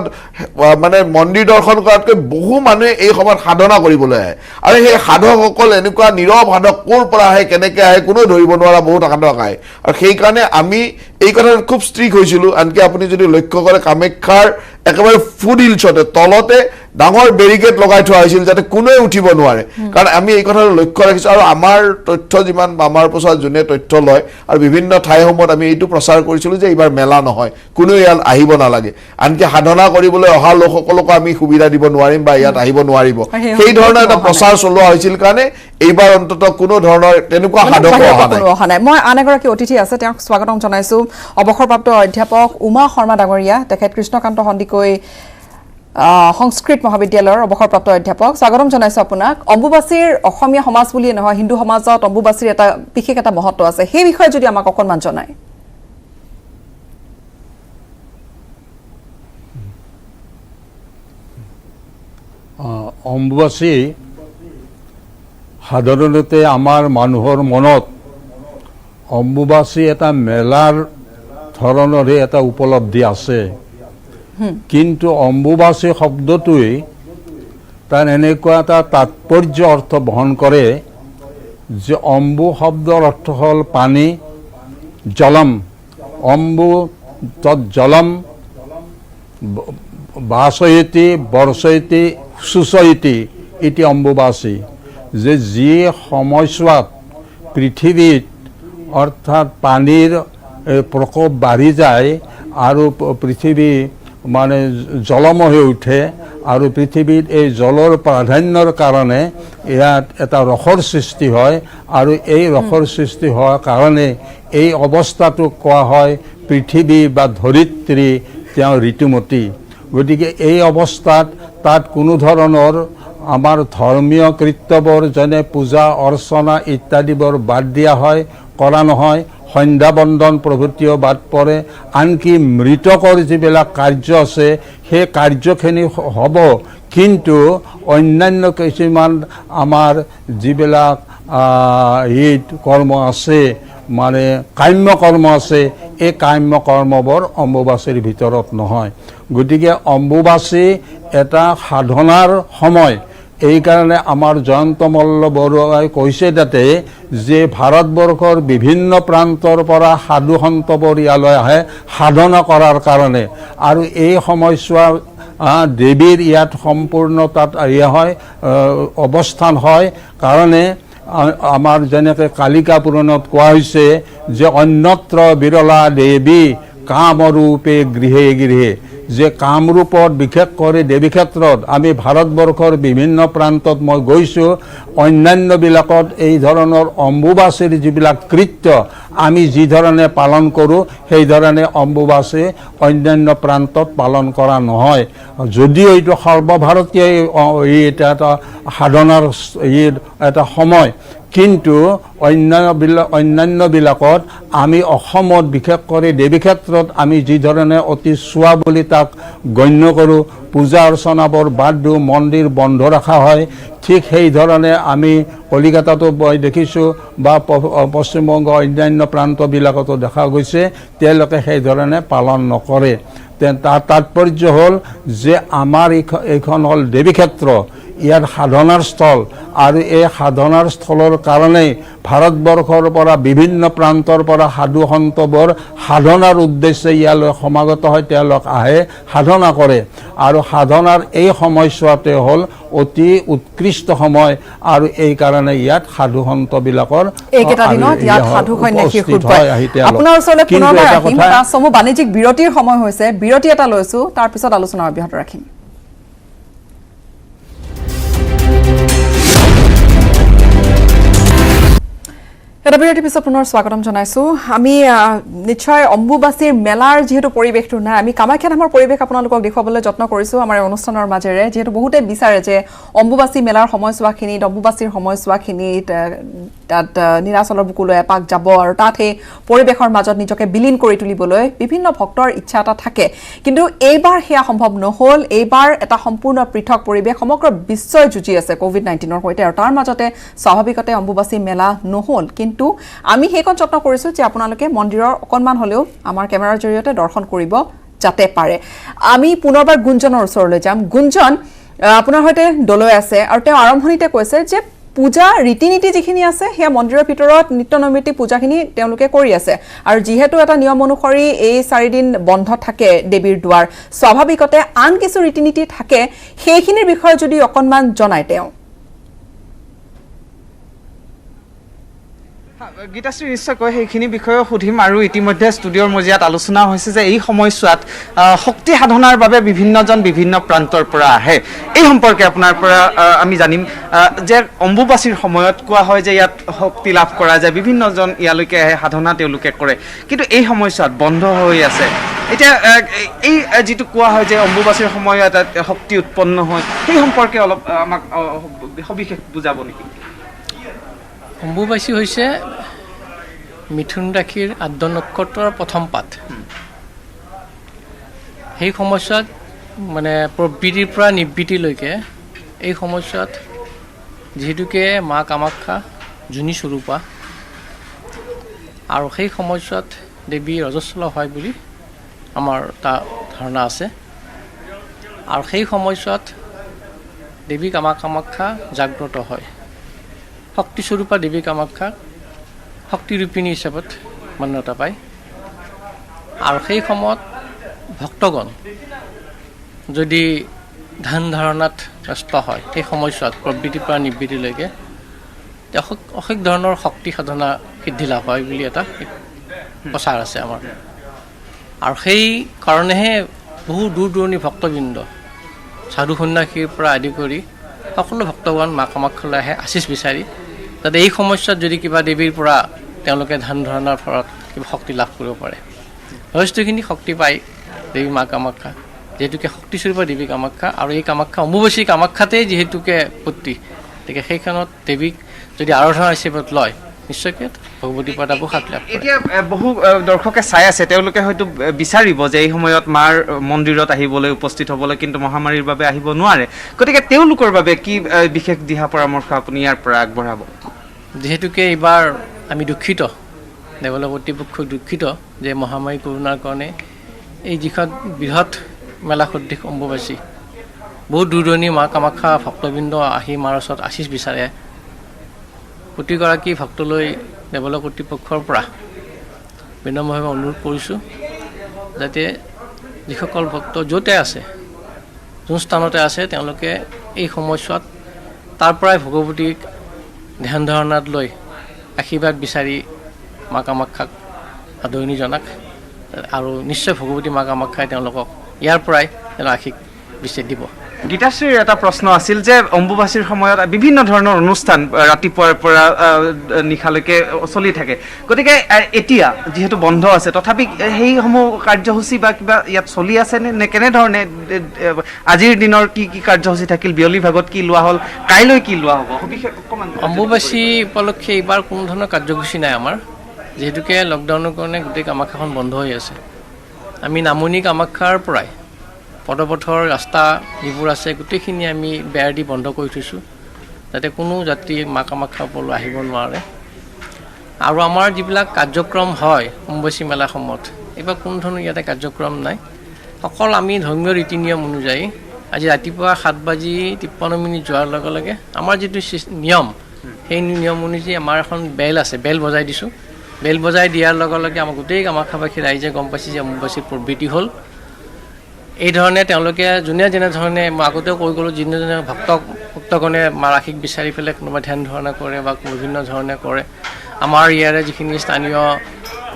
মানে মন্দিৰ দৰ্শন কৰাতকৈ বহু মানুহে এই সময়ত সাধনা কৰিবলৈ আহে আৰু সেই সাধকসকল এনেকুৱা নীৰৱ সাধক ক'ৰ পৰা আহে কেনেকৈ আহে কোনো ধৰিব নোৱাৰা বহুত সাধক আহে আৰু সেইকাৰণে আমি এই কথাত খুব ষ্ট্ৰিক হৈছিলোঁ আনকি আপুনি যদি লক্ষ্য কৰে কামাখ্যাৰ একেবাৰে ফুড হিলছতে তলতে ডাঙৰ বেৰিকেড লগাই থোৱা হৈছিল যাতে কোনোৱে উঠিব নোৱাৰে কাৰণ আমি এই কথাটো লক্ষ্য ৰাখিছোঁ আৰু আমাৰ তথ্য যিমান আমাৰ পৰা যোনে তথ্য লয় আৰু বিভিন্ন ঠাইসমূহত আমি এইটো প্ৰচাৰ কৰিছিলোঁ যে এইবাৰ মেলা নহয় কোনো ইয়াত আহিব নালাগে আনকি সাধনা কৰিবলৈ অহা লোকসকলকো আমি সুবিধা দিব নোৱাৰিম বা ইয়াত আহিব নোৱাৰিব সেই ধৰণৰ এটা প্ৰচাৰ চলোৱা হৈছিল কাৰণে এইবাৰ অন্ততঃ কোনো ধৰণৰ তেনেকুৱা সাধক অহা নাই মই আন এগৰাকী অতিথি আছে তেওঁক স্বাগতম জনাইছোঁ অৱসৰপ্ৰাপ্ত অধ্যাপক উমা শৰ্মা ডাঙৰীয়া তেখেত কৃষ্ণকান্ত সন্দিকৈ সংস্কৃত মহাবিদ্যালয়ৰ অৱসৰপ্ৰাপ্ত অধ্যাপক স্বাগতম জনাইছোঁ আপোনাক অম্বুবাচীৰ অসমীয়া সমাজ বুলিয়ে নহয় হিন্দু সমাজত অম্বুবাচীৰ এটা বিশেষ এটা মহত্ব আছে সেই বিষয়ে যদি আমাক অকণমান জনায় অম্বুবাচী সাধাৰণতে আমাৰ মানুহৰ মনত অম্বুবাচী এটা মেলাৰ ধৰণৰে এটা উপলব্ধি আছে কিন্তু অম্বুবাচী শব্দটোৱে তাৰ এনেকুৱা এটা তাৎপৰ্য অৰ্থ বহন কৰে যে অম্বু শব্দৰ অৰ্থ হ'ল পানী জলম অম্বু তৎ জলম বাসয়তি বৰ্ষয়তি শুচয়তি ইতি অম্বুবাচী যে যি সময়ছোৱাত পৃথিৱীত অৰ্থাৎ পানীৰ প্ৰকোপ বাঢ়ি যায় আৰু পৃথিৱী মানে জলময় হৈ উঠে আৰু পৃথিৱীত এই জলৰ প্ৰাধান্যৰ কাৰণে ইয়াত এটা ৰসৰ সৃষ্টি হয় আৰু এই ৰসৰ সৃষ্টি হোৱাৰ কাৰণে এই অৱস্থাটোক কোৱা হয় পৃথিৱী বা ধৰিত্ৰী তেওঁ ঋতুমতী গতিকে এই অৱস্থাত তাত কোনো ধৰণৰ আমাৰ ধৰ্মীয় কৃত্যবোৰ যেনে পূজা অৰ্চনা ইত্যাদিবোৰ বাদ দিয়া হয় কৰা নহয় সন্ধ্যা বন্দন প্ৰভৃতিও বাদ পৰে আনকি মৃতকৰ যিবিলাক কাৰ্য আছে সেই কাৰ্যখিনি হ'ব কিন্তু অন্যান্য কিছুমান আমাৰ যিবিলাক কৰ্ম আছে মানে কাম্য কৰ্ম আছে এই কাম্য কৰ্মবোৰ অম্বুবাচীৰ ভিতৰত নহয় গতিকে অম্বুবাচী এটা সাধনাৰ সময় এইকাৰণে আমাৰ জয়ন্ত মল্ল বৰুৱাই কৈছে তাতে যে ভাৰতবৰ্ষৰ বিভিন্ন প্ৰান্তৰ পৰা সাধু সন্তবোৰ ইয়ালৈ আহে সাধনা কৰাৰ কাৰণে আৰু এই সময়ছোৱা দেৱীৰ ইয়াত সম্পূৰ্ণ তাত হয় অৱস্থান হয় কাৰণে আমাৰ যেনেকৈ কালিকা পুৰাণত কোৱা হৈছে যে অন্যত্ৰ বিৰলা দেৱী কামৰূপে গৃহে গৃহে যে কামৰূপত বিশেষ কৰি দেৱী ক্ষেত্ৰত আমি ভাৰতবৰ্ষৰ বিভিন্ন প্ৰান্তত মই গৈছোঁ অন্যান্যবিলাকত এই ধৰণৰ অম্বুবাচীৰ যিবিলাক কৃত্য আমি যি ধৰণে পালন কৰোঁ সেই ধৰণে অম্বুবাচী অন্যান্য প্ৰান্তত পালন কৰা নহয় যদিও এইটো সৰ্বভাৰতীয় এটা সাধনাৰ এটা সময় কিন্তু অন্যান্যবিলাকত আমি অসমত বিশেষ কৰি দেৱী ক্ষেত্ৰত আমি যি ধৰণে অতি চোৱা বুলি তাক গণ্য কৰোঁ পূজা অৰ্চনাবোৰ বাদ দিওঁ মন্দিৰ বন্ধ ৰখা হয় ঠিক সেই ধৰণে আমি কলিকতাতো দেখিছোঁ বা পশ্চিমবংগ অন্যান্য প্ৰান্তবিলাকতো দেখা গৈছে তেওঁলোকে সেই ধৰণে পালন নকৰে তাৰ তাৎপৰ্য হ'ল যে আমাৰ এইখন হ'ল দেৱী ক্ষেত্ৰ ইয়াৰ সাধনাৰ স্থল আৰু এই সাধনাৰ স্থলৰ কাৰণেই ভাৰতবৰ্ষৰ পৰা বিভিন্ন প্ৰান্তৰ পৰা সাধু সন্তবোৰ সাধনাৰ উদ্দেশ্যে ইয়ালৈ সমাগত হয় তেওঁলোক আহে সাধনা কৰে আৰু সাধনাৰ এই সময়ছোৱাতে হ'ল অতি উৎকৃষ্ট সময় আৰু এই কাৰণে ইয়াত সাধু সন্তবিলাকৰ এইকেইটা দিনত ইয়াত সাধু সন্যাসী আপোনাৰ ওচৰলৈ পুনৰবাৰ আহিম এটা চমু বাণিজ্যিক বিৰতিৰ সময় হৈছে বিৰতি এটা লৈছোঁ তাৰপিছত আলোচনা অব্যাহত ৰাখিম এটা বিৰতিৰ পিছত পুনৰ স্বাগতম জনাইছোঁ আমি নিশ্চয় অম্বুবাচীৰ মেলাৰ যিহেতু পৰিৱেশটো নাই আমি কামাখ্যা ধামৰ পৰিৱেশ আপোনালোকক দেখুৱাবলৈ যত্ন কৰিছোঁ আমাৰ অনুষ্ঠানৰ মাজেৰে যিহেতু বহুতে বিচাৰে যে অম্বুবাচী মেলাৰ সময়ছোৱাখিনিত অম্বুবাচীৰ সময়ছোৱাখিনিত তাত নীলাচলৰ বুকুলৈ এপাক যাব আৰু তাত সেই পৰিৱেশৰ মাজত নিজকে বিলীন কৰি তুলিবলৈ বিভিন্ন ভক্তৰ ইচ্ছা এটা থাকে কিন্তু এইবাৰ সেয়া সম্ভৱ নহ'ল এইবাৰ এটা সম্পূৰ্ণ পৃথক পৰিৱেশ সমগ্ৰ বিশ্বই যুঁজি আছে কোভিড-19ৰ সৈতে আৰু তাৰ মাজতে স্বাভাৱিকতে অম্বুবাচী মেলা নহ'ল কিন্তু আমি সেইকণ যত্ন কৰিছোঁ যে আপোনালোকে মন্দিৰৰ অকণমান হ'লেও আমাৰ কেমেৰাৰ জৰিয়তে দৰ্শন কৰিব যাতে পাৰে আমি পুনৰবাৰ গুঞ্জনৰ ওচৰলৈ যাম গুঞ্জন আপোনাৰ সৈতে দলৈ আছে আৰু তেওঁ আৰম্ভণিতে কৈছে যে পূজা ৰীতি নীতি যিখিনি আছে সেয়া মন্দিৰৰ ভিতৰত নিত্য নৈমিত্তিক পূজাখিনি তেওঁলোকে কৰি আছে আৰু যিহেতু এটা নিয়ম অনুসৰি এই 4 দিন বন্ধ থাকে দেৱীৰ দুৱাৰ স্বাভাৱিকতে আন কিছু ৰীতি নীতি থাকে সেইখিনিৰ বিষয়ে যদি অকণমান জনায় তেওঁ গীতাশ্ৰী নিশ্চয়কৈ সেইখিনি বিষয়েও সুধিম আৰু ইতিমধ্যে ষ্টুডিঅ'ৰ মজিয়াত আলোচনা হৈছে যে এই সময়ছোৱাত শক্তি সাধনাৰ বাবে বিভিন্নজন বিভিন্ন প্ৰান্তৰ পৰা আহে এই সম্পৰ্কে আপোনাৰ পৰা আমি জানিম যে অম্বুবাচীৰ সময়ত কোৱা হয় যে ইয়াত শক্তি লাভ কৰা যায় বিভিন্নজন ইয়ালৈকে আহে সাধনা তেওঁলোকে কৰে কিন্তু এই সময়ছোৱাত বন্ধ হৈ আছে এতিয়া এই যিটো কোৱা হয় যে অম্বুবাচীৰ সময়ত শক্তি উৎপন্ন হয় সেই সম্পৰ্কে অলপ আমাক সবিশেষ বুজাব নেকি অম্বুবাচী হৈছে মিথুন ৰাশিৰ আদ্য নক্ষত্ৰৰ প্ৰথম পাত সেই সময়ছোৱাত মানে প্ৰবৃত্তিৰ পৰা নিবৃত্তিলৈকে এই সময়ছোৱাত যিহেতুকে মা কামাখ্যা যোনি স্বৰূপা আৰু সেই সময়ছোৱাত দেৱী ৰজস্বলা হয় বুলি আমাৰ এটা ধাৰণা আছে আৰু সেই সময়ছোৱাত দেৱী কামাখ্যা জাগ্ৰত হয় শক্তিস্বৰূপা দেৱী কামাখ্যা শক্তিৰূপিণী হিচাপত মান্যতা পায় আৰু সেই সময়ত ভক্তগণ যদি ধ্যান ধাৰণাত ব্যস্ত হয় সেই সময়ছোৱাত প্ৰবৃত্তিৰ পৰা নিবৃত্তিলৈকে অশেষ ধৰণৰ শক্তি সাধনা সিদ্ধি লাভ হয় বুলি এটা প্ৰচাৰ আছে আমাৰ আৰু সেই কাৰণেহে বহু দূৰ দূৰণি ভক্তবৃন্দ সাধু সন্ন্যাসীৰ পৰা আদি কৰি সকলো ভক্তগণ মা কামাখ্যালৈ আহে আশীষ বিচাৰি যাতে এই সময়ছোৱাত যদি কিবা দেৱীৰ পৰা তেওঁলোকে ধ্যান ধাৰণাৰ ফলত কিবা শক্তি লাভ কৰিব পাৰে যথেষ্টখিনি শক্তি পায় দেৱী মা কামাখ্যা যিহেতুকে শক্তিস্বৰূপা দেৱী কামাখ্যা আৰু এই কামাখ্যা অম্বুবাচী কামাখ্যাতেই যিহেতুকে উৎপত্তি গতিকে সেইখনত দেৱীক যদি আৰাধনা হিচাপত লয় নিশ্চয়কৈ ভগৱতী পদা প্ৰসাদ লাভ কৰে এতিয়া বহু দৰ্শকে চাই আছে তেওঁলোকে হয়তো বিচাৰিব যে এই সময়ত মাৰ মন্দিৰত আহিবলৈ উপস্থিত হ'বলৈ কিন্তু মহামাৰীৰ বাবে আহিব নোৱাৰে গতিকে তেওঁলোকৰ বাবে কি বিশেষ দিহা পৰামৰ্শ আপুনি ইয়াৰ পৰা আগবঢ়াব যিহেতুকে এইবাৰ আমি দুখিত দেৱালয় কৰ্তৃপক্ষ দুখিত যে মহামাৰী কৰোণাৰ কাৰণে এই যিখন বৃহৎ মেলা সদৃশ অম্বুবাচী বহুত দূৰ দূৰণি মা কামাখ্যা ভক্তবৃন্দ আহি মাৰ ওচৰত আশীষ বিচাৰে প্ৰতিগৰাকী ভক্তলৈ দেৱালয় কৰ্তৃপক্ষৰ পৰা বিনম্ৰভাৱে অনুৰোধ কৰিছোঁ যাতে যিসকল ভক্ত য'তে আছে যোন স্থানতে আছে তেওঁলোকে এই সময়ছোৱাত তাৰ পৰাই ভগৱতীক ধ্যান ধাৰণাত লৈ আশীৰ্বাদ বিচাৰি মা কামাখ্যাক আদৰণি জনাক আৰু নিশ্চয় ভগৱতী মা কামাখ্যাই তেওঁলোকক ইয়াৰ পৰাই আশীষ বিচাৰি দিব গীতাশ্ৰীৰ এটা প্ৰশ্ন আছিল যে অম্বুবাচীৰ সময়ত বিভিন্ন ধৰণৰ অনুষ্ঠান ৰাতিপুৱাৰ পৰা নিশালৈকে চলি থাকে গতিকে এতিয়া যিহেতু বন্ধ আছে তথাপি সেইসমূহ কাৰ্যসূচী বা কিবা ইয়াত চলি আছে নে কেনেধৰণে আজিৰ দিনৰ কি কি কাৰ্যসূচী থাকিল বিয়লি ভাগত কি লোৱা হ'ল কাইলৈ কি লোৱা হ'ব অম্বুবাচী উপলক্ষে এইবাৰ কোনো ধৰণৰ কাৰ্যসূচী নাই আমাৰ যিহেতুকে লকডাউনৰ কাৰণে গোটেই কামাখ্যাখন বন্ধ হৈ আছে আমি নামনি কামাখ্যাৰ পৰাই পদপথৰ ৰাস্তা যিবোৰ আছে গোটেইখিনি আমি বেৰ দি বন্ধ কৰি থৈছোঁ যাতে কোনো যাত্ৰী মা কামাখ্যাৰ ওপৰলৈ আহিব নোৱাৰে আৰু আমাৰ যিবিলাক কাৰ্যক্ৰম হয় অম্বুবাচী মেলা সময়ত এইবাৰ কোনো ধৰণৰ ইয়াতে কাৰ্যক্ৰম নাই অকল আমি ধৰ্মীয় ৰীতি নিয়ম অনুযায়ী আজি ৰাতিপুৱা 7:53 যোৱাৰ লগে লগে আমাৰ যিটো নিয়ম সেই নিয়ম অনুযায়ী আমাৰ এখন বেল আছে বেল বজাই দিছোঁ বেল বজাই দিয়াৰ লগে লগে আমাৰ গোটেই কামাখ্যাবাসী ৰাইজে গম পাইছে যে অম্বুবাচীৰ প্ৰবৃত্তি হ'ল এই ধৰণে তেওঁলোকে যোনে যেনেধৰণে মই আগতেও কৈ গ'লোঁ যোনে ভক্তগণে মাৰ আশীষ বিচাৰি পেলাই কোনোবা ধ্যান ধাৰণা কৰে বা বিভিন্ন ধৰণে কৰে আমাৰ ইয়াৰে যিখিনি স্থানীয়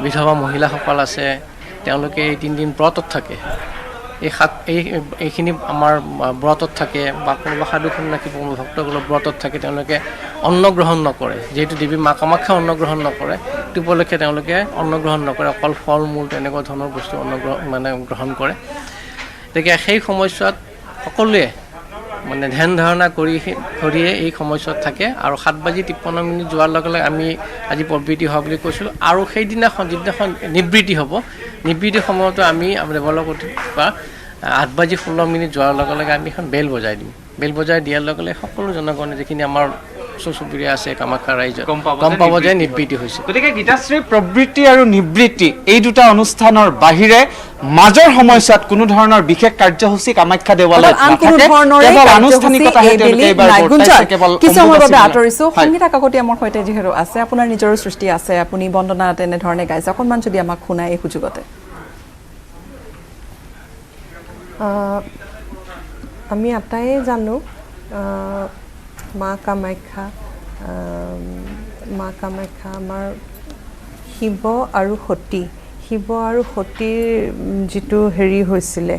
বিধৱা মহিলাসকল আছে তেওঁলোকে এই 3 দিন ব্ৰতত থাকে এইখিনি আমাৰ ব্ৰতত থাকে বা কোনোবা সাধু সন্ন্যাসী কোনোবা ভক্তসকলৰ ব্ৰতত থাকে তেওঁলোকে অন্ন গ্ৰহণ নকৰে যিহেতু দেৱী মা কামাখ্যা অন্ন গ্ৰহণ নকৰে সেইটো উপলক্ষে তেওঁলোকে অন্ন গ্ৰহণ নকৰে অকল ফল মূল তেনেকুৱা ধৰণৰ বস্তু গ্ৰহণ কৰে গতিকে সেই সময়ছোৱাত সকলোৱে মানে ধ্যান ধাৰণা কৰিয়ে এই সময়ছোৱাত থাকে আৰু 7:53 যোৱাৰ লগে লগে আমি আজি প্ৰবৃত্তি হোৱা বুলি কৈছিলোঁ আৰু সেইদিনাখন যিদিনাখন নিবৃত্তি হ'ব নিবৃত্তিৰ সময়তো আমি দেৱালয় কৰ্তৃপক্ষ 8:16 যোৱাৰ লগে লগে আমি এখন বেল বজাই দিম বেল বজাই দিয়াৰ লগে লগে সকলো জনগণে যিখিনি আমাৰ ওচৰ চুবুৰীয়া আছে কামাখ্যা ৰাইজত গম পাব যে নিবৃত্তি হৈছে গতিকে গীতাশ্ৰী প্ৰবৃত্তি আৰু নিবৃত্তি এই দুটা অনুষ্ঠানৰ বাহিৰে মাজৰ সময়ছোৱাত কোনো ধৰণৰ বিশেষ কাৰ্যসূচী কামাখ্যা দেৱালয়ত আন কোনো নাথাকে ধৰণৰে কেৱল কাৰ্যসূচী আনুষ্ঠানিকতাহে এই তেওঁলোকে বেলি এইবাৰ নাই। বৰ্তাইছে গুঞ্জন, কেৱল কিছু সময়ৰ অম্বুবাচী বাবে মেলা। আঁতৰিছো হয়। সংগীতা কাকতি আমাৰ সৈতে যিহেতু আছে আপোনাৰ নিজৰো সৃষ্টি আছে আপুনি বন্দনা তেনেধৰণে গাইছে অকণমান যদি আমাক শুনাই এই সুযোগতে আমি আটাইয়ে জানো মা কামাখ্যা আমাৰ শিৱ আৰু সতীৰ যিটো হেৰি হৈছিলে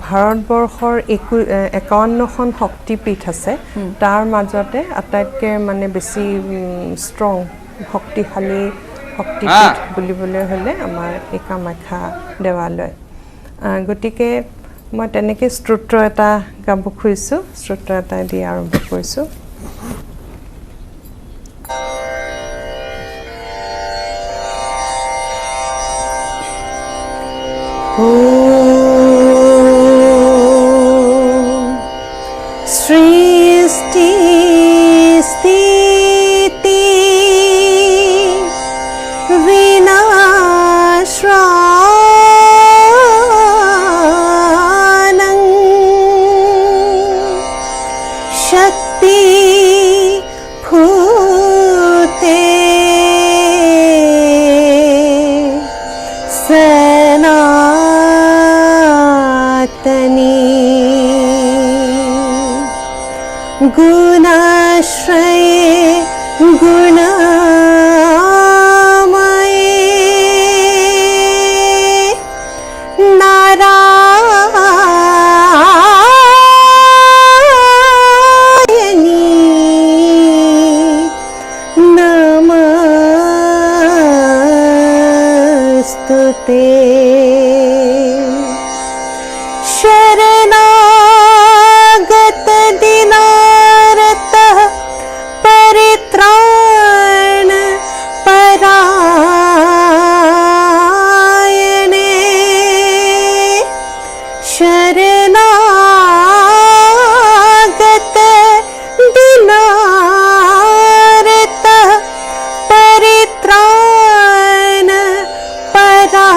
ভাৰতবৰ্ষৰ 51খন শক্তিপীঠ আছে তাৰ মাজতে আটাইতকৈ মানে বেছি ষ্ট্ৰং শক্তিশালী শক্তিপীঠ বুলিবলৈ হ'লে আমাৰ এই কামাখ্যা দেৱালয় গতিকে মই তেনেকৈ স্তোত্ৰ এটা গাব খুজিছোঁ স্তোত্ৰ এটা দি আৰম্ভ কৰিছোঁ সৃষ্টি স্থিতি বিনাশ শক্তি ভূতে সনাতনী গুণাশ্রয়ে গুণাময়ে নারায়ণী নমস্তুতে शरणागत दिनारतः परित्राण परायणे शरणागत दिनारतः परित्राण परायणे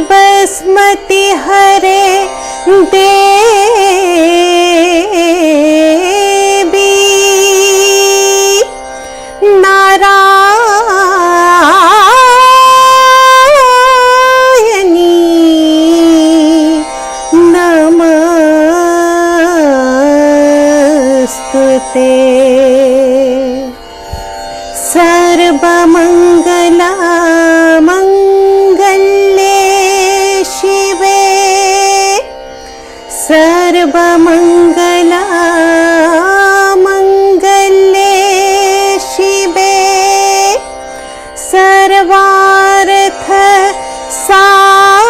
सर्वस्मति हरे देवी नारायणी नमस्ते सर्वमंगला मंगल्ये शिवे सर्वमंगला मंगल्ये शिवे सर्वार्थ साधिके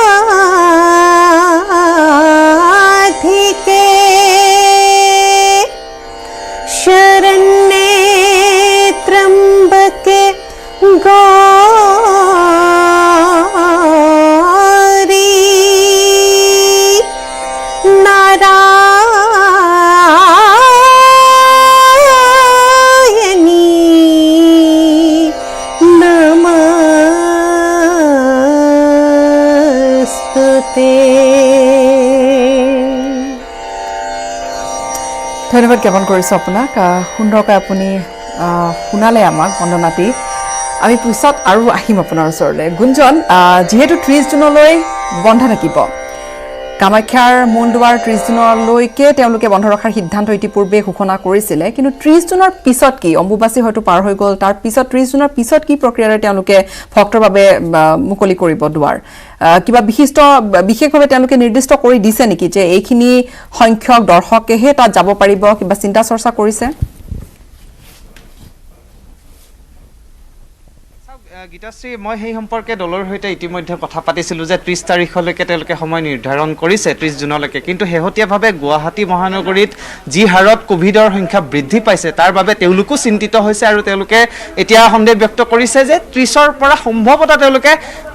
शरण्ये त्र्यंबके गौरी नारायणी नमस्ते ধন্যবাদ জ্ঞাপন কৰিছোঁ আপোনাক সুন্দৰকৈ আপুনি শুনালে আমাক বন্দনাটি আমি পিছত আৰু আহিম আপোনাৰ ওচৰলৈ গুঞ্জন যিহেতু 30 জুনলৈ বন্ধ থাকিব কামাখ্যাৰ মূল দুৱাৰ 30 জুনলৈকে তেওঁলোকে বন্ধ ৰখাৰ সিদ্ধান্ত ইতিপূৰ্বে ঘোষণা কৰিছিলে কিন্তু 30 জুনৰ পিছত কি অম্বুবাচী হয়তো পাৰ হৈ গ'ল তাৰ পিছত 30 জুনৰ পিছত কি প্ৰক্ৰিয়াৰে তেওঁলোকে ভক্তৰ বাবে মুকলি কৰিব দুৱাৰ কিবা বিশেষভাৱে তেওঁলোকে নিৰ্দিষ্ট কৰি দিছে নেকি যে এইখিনি সংখ্যক দৰ্শকেহে তাত যাব পাৰিব কিবা চিন্তা চৰ্চা কৰিছে গীতাশ্ৰী, মই সেই সম্পৰ্কে দলৰ সৈতে ইতিমধ্যে কথা পাতিছিলোঁ যে 30 তাৰিখলৈকে তেওঁলোকে সময় নিৰ্ধাৰণ কৰিছে, 30 জুনলৈকে। কিন্তু শেহতীয়াভাৱে গুৱাহাটী মহানগৰীত যি হাৰত কোভিডৰ সংখ্যা বৃদ্ধি পাইছে তাৰ বাবে তেওঁলোকো চিন্তিত হৈছে আৰু তেওঁলোকে এতিয়া সন্দেহ ব্যক্ত কৰিছে যে 30ৰ পৰা সম্ভৱতঃ তেওঁলোকে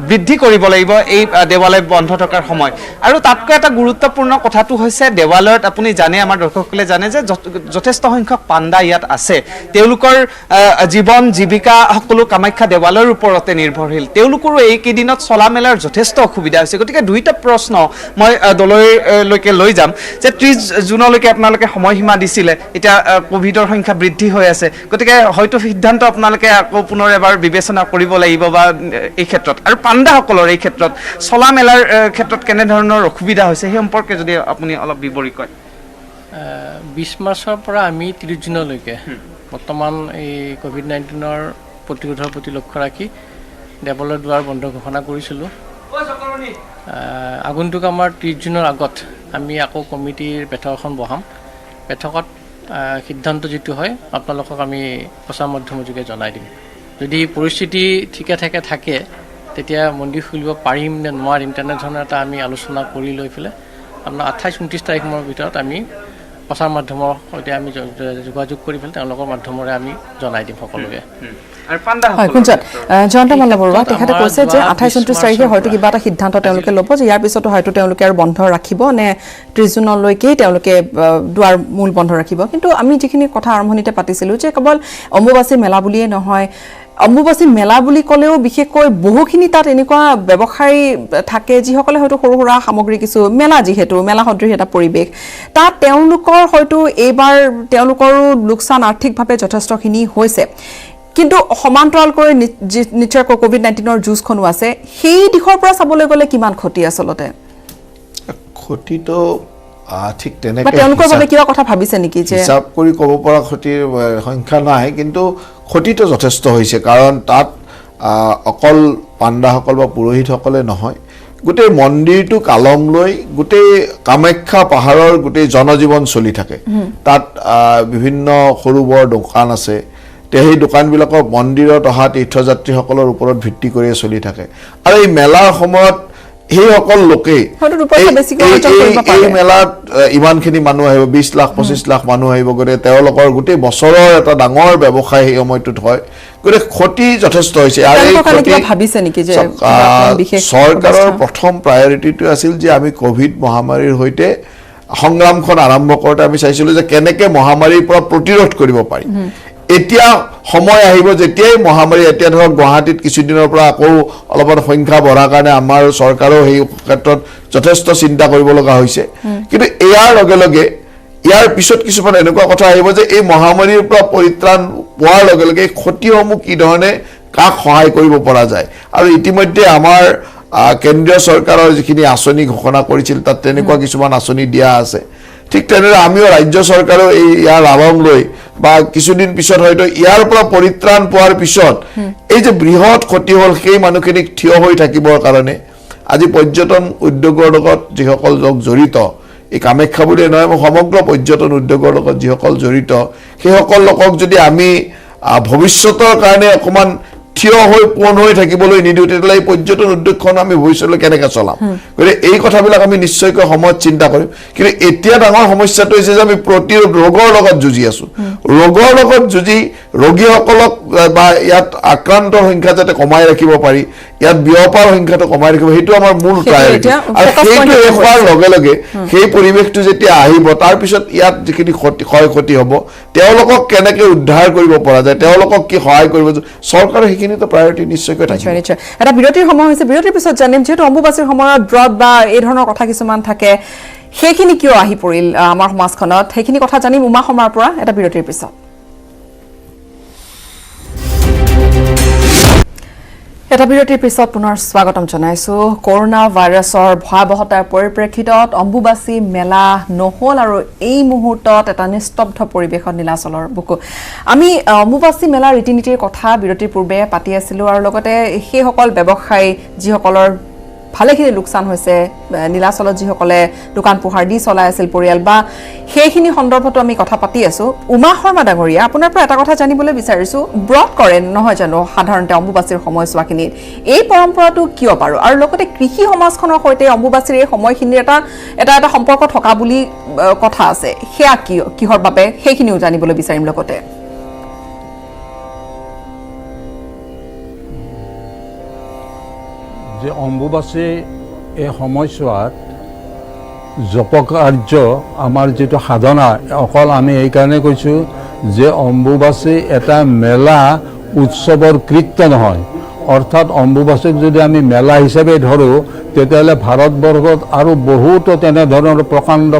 বৃদ্ধি কৰিব লাগিব এই দেৱালয় বন্ধ থকাৰ সময়। আৰু তাতকৈ এটা গুৰুত্বপূৰ্ণ কথাটো হৈছে দেৱালয়ত আপুনি জানে, আমাৰ দৰ্শকসকলে জানে যে যথেষ্ট সংখ্যক পাণ্ডা ইয়াত আছে। তেওঁলোকৰ জীৱন জীৱিকা সকলো কামাখ্যা দেৱালয়ৰ ওপৰতে নিৰ্ভৰশীল। তেওঁলোকৰো এইকেইদিনত চলা মেলাৰ যথেষ্ট অসুবিধা হৈছে। গতিকে দুইটা প্ৰশ্ন মই দললৈকে লৈ যাম যে 30 জুনলৈকে আপোনালোকে সময়সীমা দিছিলে, এতিয়া কোভিডৰ সংখ্যা বৃদ্ধি হৈ আছে, গতিকে হয়তো সিদ্ধান্ত আপোনালোকে আকৌ পুনৰ এবাৰ বিবেচনা কৰিব লাগিব বা এই ক্ষেত্ৰত। আৰু পাণ্ডাসকলৰ এই ক্ষেত্ৰত চলা মেলাৰ ক্ষেত্ৰত কেনেধৰণৰ অসুবিধা হৈছে সেই সম্পৰ্কে যদি আপুনি অলপ বিৱৰি কয়। 20 মাৰ্চৰ পৰা আমি 30 জুনলৈকে বৰ্তমান এই COVID-19 প্ৰতিৰোধৰ প্ৰতি লক্ষ্য ৰাখি দেৱালয়ৰ দুৱাৰ বন্ধ ঘোষণা কৰিছিলোঁ। আগন্তুক আমাৰ 30 জুনৰ আগত আমি আকৌ কমিটিৰ বৈঠক এখন বহাম। বৈঠকত সিদ্ধান্ত যিটো হয় আপোনালোকক আমি প্ৰচাৰ মাধ্যমৰ যোগে জনাই দিম। যদি পৰিস্থিতি ঠিকে থাকে তেতিয়া মন্দিৰ খুলিব পাৰিম নে নোৱাৰিম তেনেধৰণৰ এটা আমি আলোচনা কৰি লৈ পেলাই আপোনাৰ 28-29 তাৰিখৰ ভিতৰত আমি প্ৰচাৰ মাধ্যমৰ সৈতে আমি যোগাযোগ কৰি পেলাই তেওঁলোকৰ মাধ্যমেৰে আমি জনাই দিম সকলোকে। জয়ন্ত মাল্লা বৰুৱা তেখেতে কৈছে যে 28-29 তাৰিখে হয়তো কিবা এটা সিদ্ধান্ত তেওঁলোকে ল'ব যে ইয়াৰ পিছতো হয়তো তেওঁলোকে আৰু বন্ধ ৰাখিব নে 30 জুনলৈকেই তেওঁলোকে দুৱাৰ মূল বন্ধ ৰাখিব। কিন্তু আমি যিখিনি কথা আৰম্ভণিতে পাতিছিলোঁ যে কেৱল অম্বুবাচী মেলা বুলিয়ে নহয়, অম্বুবাচী মেলা বুলি ক'লেও বিশেষকৈ বহুখিনি তাত এনেকুৱা ব্যৱসায়ী থাকে যিসকলে হয়তো সৰু সুৰা সামগ্ৰী কিছু মেলা, যিহেতু মেলা সদৃশ এটা পৰিৱেশ, তাত তেওঁলোকৰ হয়তো এইবাৰ তেওঁলোকৰো লোকচান আৰ্থিকভাৱে যথেষ্টখিনি হৈছে। কিন্তু সমান্তৰালকৈ নিশ্চয়কৈ COVID-19 যুঁজখনো আছে, সেই দিশৰ পৰা চাবলৈ গ'লে কিমান ক্ষতি আচলতে? ক্ষতিটো ঠিক তেনেকৈ তেওঁলোকৰ বাবে কিবা কথা ভাবিছে নেকি যে হিচাপ কৰি ক'ব পৰা ক্ষতিৰ সংখ্যা নাই, কিন্তু ক্ষতিটো যথেষ্ট হৈছে। কাৰণ তাত অকল পাণ্ডাসকল বা পুৰোহিতসকলে নহয়, গোটেই মন্দিৰটো কালম লৈ গোটেই কামাখ্যা পাহাৰৰ গোটেই জনজীৱন চলি থাকে। তাত বিভিন্ন সৰু বৰ দোকান আছে, সেই দোকানবিলাকৰ মন্দিৰত অহা তীৰ্থযাত্ৰীসকলৰ ওপৰত ভিত্তি কৰিয়ে চলি থাকে। আৰু এই মেলাৰ সময়ত সেইসকল লোকেই এই মেলাত ইমানখিনি মানুহ আহিব, 20 লাখ 25 লাখ মানুহ আহিব, গতিকে তেওঁলোকৰ গোটেই বছৰৰ এটা ডাঙৰ ব্যৱসায় সেই সময়টোত হয়, গতিকে ক্ষতি যথেষ্ট হৈছে। আৰু এই চৰকাৰৰ প্ৰথম প্ৰায়ৰিটিটো আছিল যে আমি কোভিড মহামাৰীৰ সৈতে সংগ্ৰামখন আৰম্ভ কৰোঁতে আমি চাইছিলোঁ যে কেনেকৈ মহামাৰীৰ পৰা প্ৰতিৰোধ কৰিব পাৰি। এতিয়া সময় আহিব যেতিয়াই মহামাৰী, এতিয়া ধৰক গুৱাহাটীত কিছুদিনৰ পৰা আকৌ অলপমান সংখ্যা বঢ়াৰ কাৰণে আমাৰ চৰকাৰেও সেই ক্ষেত্ৰত যথেষ্ট চিন্তা কৰিব লগা হৈছে। কিন্তু ইয়াৰ লগে লগে ইয়াৰ পিছত কিছুমান এনেকুৱা কথা আহিব যে এই মহামাৰীৰ পৰা পৰিত্ৰাণ পোৱাৰ লগে লগে ক্ষতিসমূহ কি ধৰণে কাক সহায় কৰিব পৰা যায়। আৰু ইতিমধ্যে আমাৰ কেন্দ্ৰীয় চৰকাৰৰ যিখিনি আঁচনি ঘোষণা কৰিছিল তাত তেনেকুৱা কিছুমান আঁচনি দিয়া আছে। ঠিক তেনেদৰে আমিও ৰাজ্য চৰকাৰেও ইয়াৰ লাভম লৈ বা কিছুদিন পিছত হয়তো ইয়াৰ পৰা পৰিত্ৰাণ পোৱাৰ পিছত এই যে বৃহৎ ক্ষতি হ'ল সেই মানুহখিনিক থিয় হৈ থাকিবৰ কাৰণে আজি পৰ্যটন উদ্যোগৰ লগত যিসকল লোক জড়িত, এই কামাখ্যা বুলিয়ে নহয় সমগ্ৰ পৰ্যটন উদ্যোগৰ লগত যিসকল জড়িত সেইসকল লোকক যদি আমি ভৱিষ্যতৰ কাৰণে অকণমান থিয় হৈ পোন হৈ থাকিবলৈ নিদিওঁ তেতিয়াহ'লে এই পৰ্যটন উদ্যোগখন আমি ভৱিষ্যতলৈ কেনেকৈ চলাম। গতিকে এই কথাবিলাক আমি নিশ্চয়কৈ সময়ত চিন্তা কৰিম। কিন্তু এতিয়া ডাঙৰ সমস্যাটো হৈছে যে আমি ৰোগৰ লগত যুঁজি আছোঁ। ৰোগৰ লগত যুঁজি ৰোগীসকলক বা ইয়াত আক্ৰান্তৰ সংখ্যা যাতে কমাই ৰাখিব পাৰি, ইয়াত বিয়পাৰ সংখ্যাটো কমাই ৰাখিব, সেইটো আমাৰ মূল প্ৰায়ৰিটি। আৰু সেইটো শেষ হোৱাৰ লগে লগে সেই পৰিৱেশটো যেতিয়া আহিব তাৰপিছত ইয়াত যিখিনি ক্ষয় ক্ষতি হ'ব তেওঁলোকক কেনেকৈ উদ্ধাৰ কৰিব পৰা যায়, তেওঁলোকক কি সহায় কৰিব, চৰকাৰে সেইখিনিতো প্ৰায়ৰিটি নিশ্চয়কৈ থাকিব। এটা বিৰতিৰ সময় হৈছে, বিৰতিৰ পিছত জানিম যিহেতু অম্বুবাচীৰ সময়ত ব্ৰত বা এই ধৰণৰ কথা কিছুমান থাকে, সেইখিনি কিয় আহি পৰিল আমাৰ সমাজখনত, সেইখিনি কথা জানিম উমা শৰ্মাৰ পৰা এটা বিৰতিৰ পিছত। এটা বিৰতিৰ পিছত পুনৰ স্বাগতম জনাইছো। কৰোনা ভাইৰাছৰ ভয়াৱহতাৰ পৰিপ্ৰেক্ষিতত অম্বুবাচী মেলা নহ'ল আৰু এই মুহূৰ্তত এটা নিস্তব্ধ পৰিৱেশত নীলাচলৰ বুকু। আমি অম্বুবাচী মেলা ৰীতি নীতিৰ কথা বিৰতিৰ পূৰ্বে পাতি আছিলোঁ আৰু লগতে সেইসকল ব্যৱসায়ী যিসকলৰ ভালেখিনি লোকচান হৈছে নীলাচলত যিসকলে দোকান পোহাৰ দি চলাই আছিল পৰিয়াল বা সেইখিনি সন্দৰ্ভতো আমি কথা পাতি আছো উমা শৰ্মা ডাঙৰীয়া আপোনাৰ পৰা এটা কথা জানিবলৈ বিচাৰিছো ব্ৰত কৰে নহয় জানো সাধাৰণতে অম্বুবাচীৰ সময়ছোৱাখিনিত এই পৰম্পৰাটো কিয় বাৰু আৰু লগতে কৃষি সমাজখনৰ সৈতে অম্বুবাচীৰ এই সময়খিনিৰ এটা সম্পৰ্ক থকা বুলি কথা আছে সেয়া কিহৰ বাবে সেইখিনিও জানিবলৈ বিচাৰিম লগতে যে অম্বুবাচী এই সময়ছোৱাত জপকাৰ্য আমাৰ যিটো সাধনা অকল আমি এইকাৰণে কৈছোঁ যে অম্বুবাচী এটা মেলা উৎসৱৰ কৃত্য নহয় অৰ্থাৎ অম্বুবাচীক যদি আমি মেলা হিচাপে ধৰোঁ তেতিয়াহ'লে ভাৰতবৰ্ষত আৰু বহুতো তেনেধৰণৰ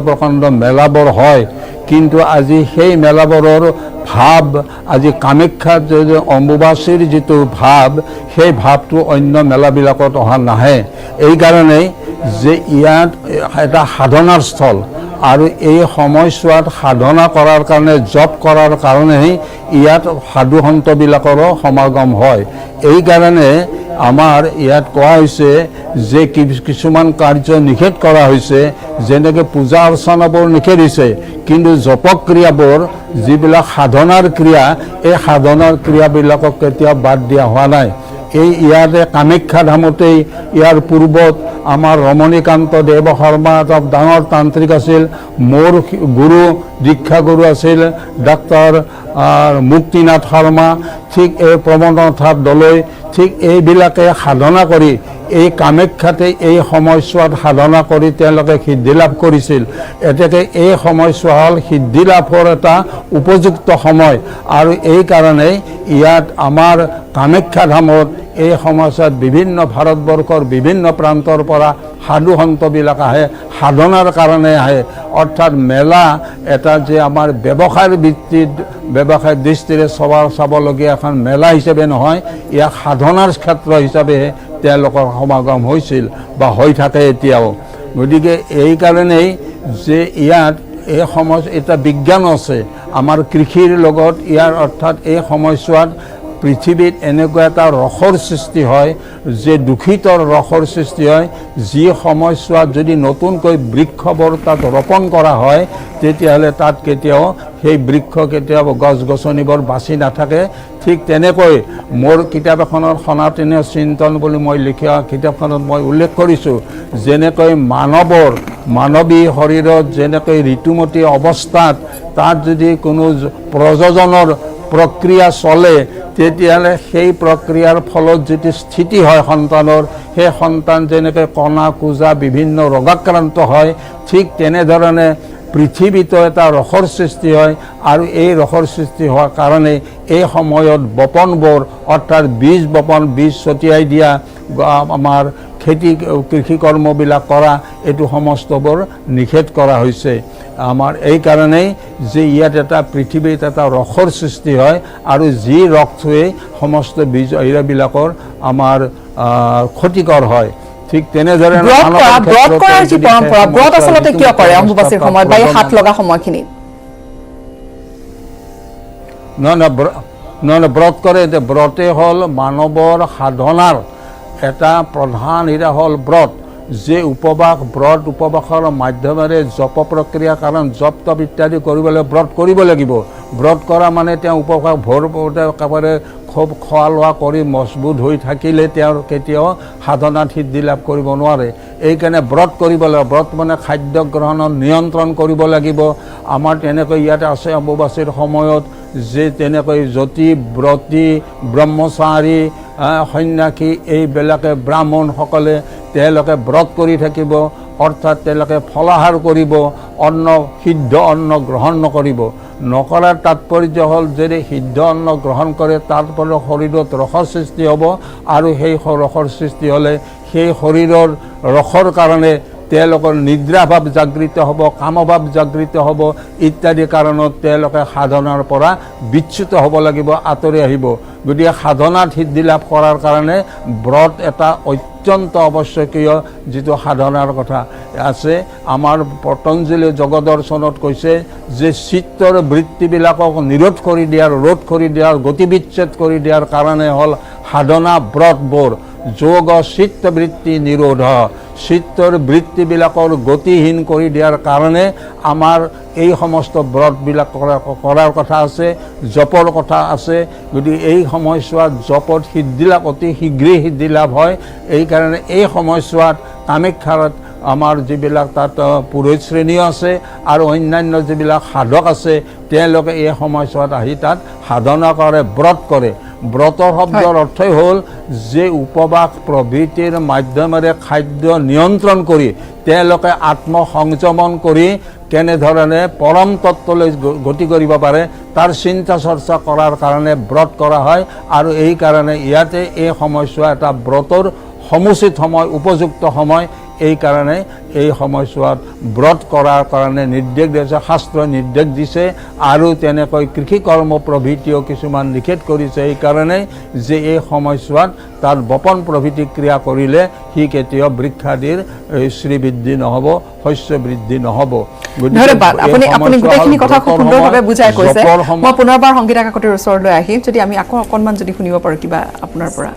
প্ৰকাণ্ড মেলাবোৰ হয় কিন্তু আজি সেই মেলাবোৰৰ ভাৱ আজি কামাখ্যাত যে অম্বুবাচীৰ যিটো ভাৱ সেই ভাৱটো অন্য মেলাবিলাকত অহা নাহে এইকাৰণেই যে ইয়াত এটা সাধনাৰ স্থল আৰু এই সময়ছোৱাত সাধনা কৰাৰ কাৰণে জপ কৰাৰ কাৰণেই ইয়াত সাধু সন্তবিলাকৰো সমাগম হয় এইকাৰণে আমাৰ ইয়াত কোৱা হৈছে যে কিছুমান কাৰ্য নিষেধ কৰা হৈছে যেনেকৈ পূজা অৰ্চনাবোৰ নিষেধ হৈছে কিন্তু জপক্ৰিয়াবোৰ যিবিলাক সাধনাৰ ক্ৰিয়া এই সাধনাৰ ক্ৰিয়াবিলাকক কেতিয়াও বাদ দিয়া হোৱা নাই এই ইয়াতে কামাখ্যা ধামতেই ইয়াৰ পূৰ্বত আমাৰ ৰমণীকান্ত দেৱ শৰ্মা এটা ডাঙৰ তান্ত্ৰিক আছিল মোৰ গুৰু দীক্ষাগুৰু আছিল ডাক্তৰ মুক্তিনাথ শৰ্মা ঠিক এই প্ৰমদনাথ দলৈ ঠিক এইবিলাকে সাধনা কৰি এই কামাখ্যাতে এই সময়ছোৱাত সাধনা কৰি তেওঁলোকে সিদ্ধি লাভ কৰিছিল এতেকে এই সময়ছোৱা হ'ল সিদ্ধি লাভৰ এটা উপযুক্ত সময় আৰু এইকাৰণে ইয়াত আমাৰ কামাখ্যা ধামত এই সময়ছোৱাত বিভিন্ন ভাৰতবৰ্ষৰ বিভিন্ন প্ৰান্তৰ পৰা সাধু সন্তবিলাক আহে সাধনাৰ কাৰণে আহে অৰ্থাৎ মেলা এটা যে আমাৰ ব্যৱসায়ৰ ভিত্তিত ব্যৱসায় দৃষ্টিৰে চাবলগীয়া এখন মেলা হিচাপে নহয় ইয়াক সাধনাৰ ক্ষেত্ৰ হিচাপে তেওঁলোকৰ সমাগম হৈছিল বা হৈ থাকে এতিয়াও গতিকে এইকাৰণেই যে ইয়াত এই সময় এটা বিজ্ঞান আছে আমাৰ কৃষিৰ লগত ইয়াৰ অৰ্থাৎ এই সময়ছোৱাত পৃথিৱীত এনেকুৱা এটা ৰসৰ সৃষ্টি হয় যে দূষিত ৰসৰ সৃষ্টি হয় যি সময়ছোৱাত যদি নতুনকৈ বৃক্ষবোৰ তাত ৰোপণ কৰা হয় তেতিয়াহ'লে তাত কেতিয়াও সেই বৃক্ষ কেতিয়াও গছ গছনিবোৰ বাচি নাথাকে ঠিক তেনেকৈ মোৰ কিতাপ এখনৰ সনাতনীয় চিন্তন বুলি মই লিখা কিতাপখনত মই উল্লেখ কৰিছোঁ যেনেকৈ মানৱী শৰীৰত যেনেকৈ ঋতুমতী অৱস্থাত তাত যদি কোনো প্ৰজননৰ প্ৰক্ৰিয়া চলে তেতিয়াহ'লে সেই প্ৰক্ৰিয়াৰ ফলত যিটো স্থিতি হয় সন্তানৰ সেই সন্তান যেনেকৈ কণা কোজা বিভিন্ন ৰোগাক্ৰান্ত হয় ঠিক তেনেধৰণে পৃথিৱীতো এটা ৰসৰ সৃষ্টি হয় আৰু এই ৰসৰ সৃষ্টি হোৱাৰ কাৰণে এই সময়ত বপনবোৰ অৰ্থাৎ বীজ বপন বীজ ছটিয়াই দিয়া আমাৰ কৃষি কৰ্মবিলাক কৰা এইটো সমস্তবোৰ নিষেধ কৰা হৈছে আমাৰ এই কাৰণেই যে ইয়াত এটা পৃথিৱীত এটা ৰসৰ সৃষ্টি হয় আৰু যি ৰসটোৱে সমস্ত বীজ এইবিলাকৰ আমাৰ ক্ষতিকৰ হয় ঠিক তেনেদৰে ব্ৰত কৰাৰ যি পৰম্পৰা ব্ৰত আচলতে কিয় কৰে অম্বুবাচীৰ সময়ত বা এই হাত লগা সময়খিনিত নহয় ব্ৰত কৰে ব্ৰতে হ'ল মানৱৰ সাধনাৰ এটা প্ৰধান এয়া হ'ল ব্ৰত যে ব্ৰত উপবাসৰ মাধ্যমেৰে জপ প্ৰক্ৰিয়া কাৰণ জপ তপ ইত্যাদি কৰিবলৈ ব্ৰত কৰিব লাগিব ব্ৰত কৰা মানে তেওঁ উপবাস ভোৰ একেবাৰে খুব খোৱা লোৱা কৰি মজবুত হৈ থাকিলে তেওঁৰ কেতিয়াও সাধনাত সিদ্ধি লাভ কৰিব নোৱাৰে এইকাৰণে ব্ৰত কৰিব লাগিব ব্ৰত মানে খাদ্য গ্ৰহণত নিয়ন্ত্ৰণ কৰিব লাগিব আমাৰ তেনেকৈ ইয়াতে আছে অম্বুবাচীৰ সময়ত যে তেনেকৈ যতি ব্ৰতী ব্ৰহ্মচাৰী সন্ন্যাসী এইবিলাকে ব্ৰাহ্মণসকলে তেওঁলোকে ব্ৰত কৰি থাকিব অৰ্থাৎ তেওঁলোকে ফলাহাৰ কৰিব সিদ্ধ অন্ন গ্ৰহণ নকৰাৰ তাৎপৰ্য হ'ল যদি সিদ্ধ অন্ন গ্ৰহণ কৰে তাৰ পৰা শৰীৰত ৰসৰ সৃষ্টি হ'ব আৰু সেই ৰসৰ সৃষ্টি হ'লে সেই শৰীৰৰ ৰসৰ কাৰণে তেওঁলোকৰ নিদ্ৰাভাৱ জাগৃত হ'ব কামভাৱ জাগৃত হ'ব ইত্যাদি কাৰণত তেওঁলোকে সাধনাৰ পৰা বিচ্যুত হ'ব লাগিব আঁতৰি আহিব গতিকে সাধনাত সিদ্ধি লাভ কৰাৰ কাৰণে ব্ৰত এটা অত্যন্ত আৱশ্যকীয় যিটো সাধনাৰ কথা আছে আমাৰ পতঞ্জলি যোগদৰ্শনত কৈছে যে চিত্তৰ বৃত্তিবিলাকক ৰোধ কৰি দিয়াৰ গতিবিচ্ছেদ কৰি দিয়াৰ কাৰণে হ'ল সাধনা ব্ৰতবোৰ যোগ চিত্তবৃত্তি নিৰোধ চিত্তৰ বৃত্তিবিলাকৰ গতিহীন কৰি দিয়াৰ কাৰণে আমাৰ এই সমস্ত ব্ৰতবিলাক কৰাৰ কথা আছে, জপৰ কথা আছে। গতিকে এই সময়ছোৱাত জপত সিদ্ধি লাভ অতি শীঘ্ৰেই সিদ্ধি লাভ হয়। এইকাৰণে এই সময়ছোৱাত কামাখ্যাত আমাৰ যিবিলাক তাত পুৰোহিত শ্ৰেণী আছে আৰু অন্যান্য যিবিলাক সাধক আছে তেওঁলোকে এই সময়ছোৱাত আহি তাত সাধনা কৰে, ব্ৰত কৰে। ব্ৰতৰ শব্দৰ অৰ্থই হ'ল যে উপবাস প্ৰভৃতিৰ মাধ্যমেৰে খাদ্য নিয়ন্ত্ৰণ কৰি তেওঁলোকে আত্মসংযমন কৰি কেনেধৰণে পৰম তত্ত্বলৈ গতি কৰিব পাৰে তাৰ চিন্তা চৰ্চা কৰাৰ কাৰণে ব্ৰত কৰা হয়। আৰু এই কাৰণে ইয়াতে এই সময়ছোৱা এটা ব্ৰতৰ সমুচিত সময়, উপযুক্ত সময়। এই কাৰণে এই সময়ছোৱাত ব্ৰত কৰাৰ কাৰণে নিৰ্দেশ দিছে, শাস্ত্ৰই নিৰ্দেশ দিছে। আৰু তেনেকৈ কৃষি কৰ্ম প্ৰভৃতিও কিছুমান নিষেধ কৰিছে। এইকাৰণে যে এই সময়ছোৱাত তাত বপন প্ৰভৃতি ক্ৰিয়া কৰিলে সি কেতিয়াও বৃক্ষাদিৰ শ্ৰীবৃদ্ধি নহ'ব, শস্য বৃদ্ধি নহ'ব। ধন্যবাদ। আপুনি গোটেইখিনি কথা খুব সুন্দৰভাৱে বুজাই কৈছে। মই পুনৰবাৰ সংগীতা কাকতিৰ ওচৰলৈ আহিম, যদি আমি আকৌ অকণমান যদি শুনিব পাৰোঁ কিবা আপোনাৰ পৰা।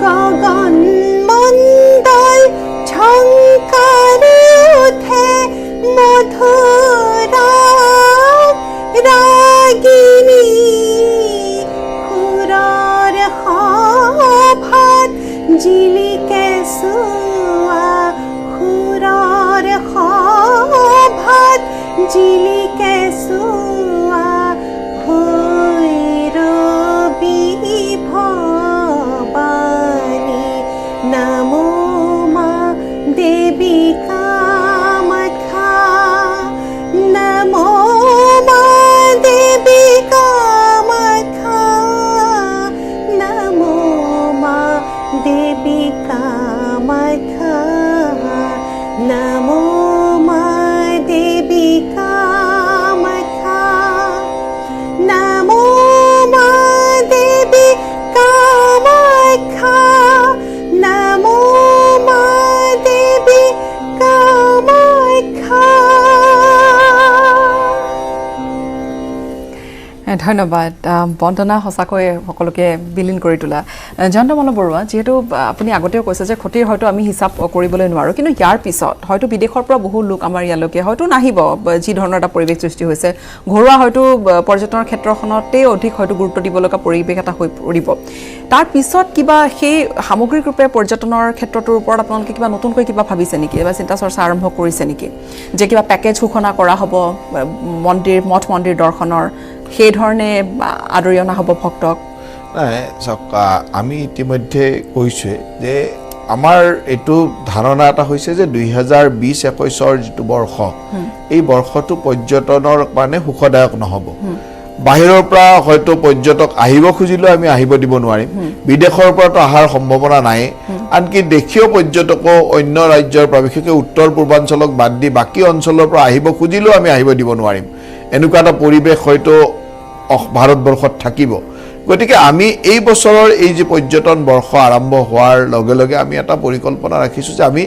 গগন মণ্ডল ঝংকাৰি উঠে মধুৰা ৰাগিনী সুৰৰ সভাত জিলিকে চোৱা, সুৰৰ সভাত জিলিকে চোৱা ভৈৰৱী ভৱানী নমো মা দেৱী কামাখ্যা, নমো মা দেৱী কামাখ্যা, নমো মা দেৱী কামাখ্যা, নমো মা দেৱী কামাখ্যা, নমো মা দেৱী কামাখ্যা, নমো মা দেৱী কামাখ্যা। ধন্যবাদ। বন্দনা সঁচাকৈ সকলোকে বিলীন কৰি তোলা। জয়ন্তমল্ল বৰুৱা, যিহেতু আপুনি আগতেও কৈছে যে ক্ষতিৰ হয়তো আমি হিচাপ কৰিবলৈ নোৱাৰোঁ, কিন্তু ইয়াৰ পিছত হয়তো বিদেশৰ পৰা বহু লোক আমাৰ ইয়ালৈকে হয়তো নাহিব, যি ধৰণৰ এটা পৰিৱেশ সৃষ্টি হৈছে, ঘৰুৱা হয়তো পৰ্যটনৰ ক্ষেত্ৰখনতেই অধিক হয়তো গুৰুত্ব দিব লগা পৰিৱেশ এটা হৈ পৰিব। তাৰ পিছত কিবা সেই সামগ্ৰিক ৰূপে পৰ্যটনৰ ক্ষেত্ৰটোৰ ওপৰত আপোনালোকে কিবা নতুনকৈ কিবা ভাবিছে নেকি বা চিন্তা চৰ্চা আৰম্ভ কৰিছে নেকি, যে কিবা পেকেজ ঘোষণা কৰা হ'ব মন্দিৰ মঠ মন্দিৰ দৰ্শনৰ, সেই ধৰণে আদৰি অনা হ'ব ভক্তক? নাই চাওক, আমি ইতিমধ্যে কৈছোঁৱে যে আমাৰ এইটো ধাৰণা এটা হৈছে যে 2020-21 যিটো বৰ্ষ, এই বৰ্ষটো পৰ্যটনৰ কাৰণে সুখদায়ক নহ'ব। বাহিৰৰ পৰা হয়তো পৰ্যটক আহিব খুজিলেও আমি আহিব দিব নোৱাৰিম, বিদেশৰ পৰাতো অহাৰ সম্ভাৱনা নাই। আনকি দেশীয় পৰ্যটকো অন্য ৰাজ্যৰ পৰা, বিশেষকৈ উত্তৰ পূৰ্বাঞ্চলক বাদ দি বাকী অঞ্চলৰ পৰা আহিব খুজিলেও আমি আহিব দিব নোৱাৰিম। এনেকুৱা এটা পৰিৱেশ হয়তো ভাৰতবৰ্ষত থাকিব। গতিকে আমি এই বছৰৰ এই যে পৰ্যটন বৰ্ষ আৰম্ভ হোৱাৰ লগে লগে আমি এটা পৰিকল্পনা ৰাখিছোঁ যে আমি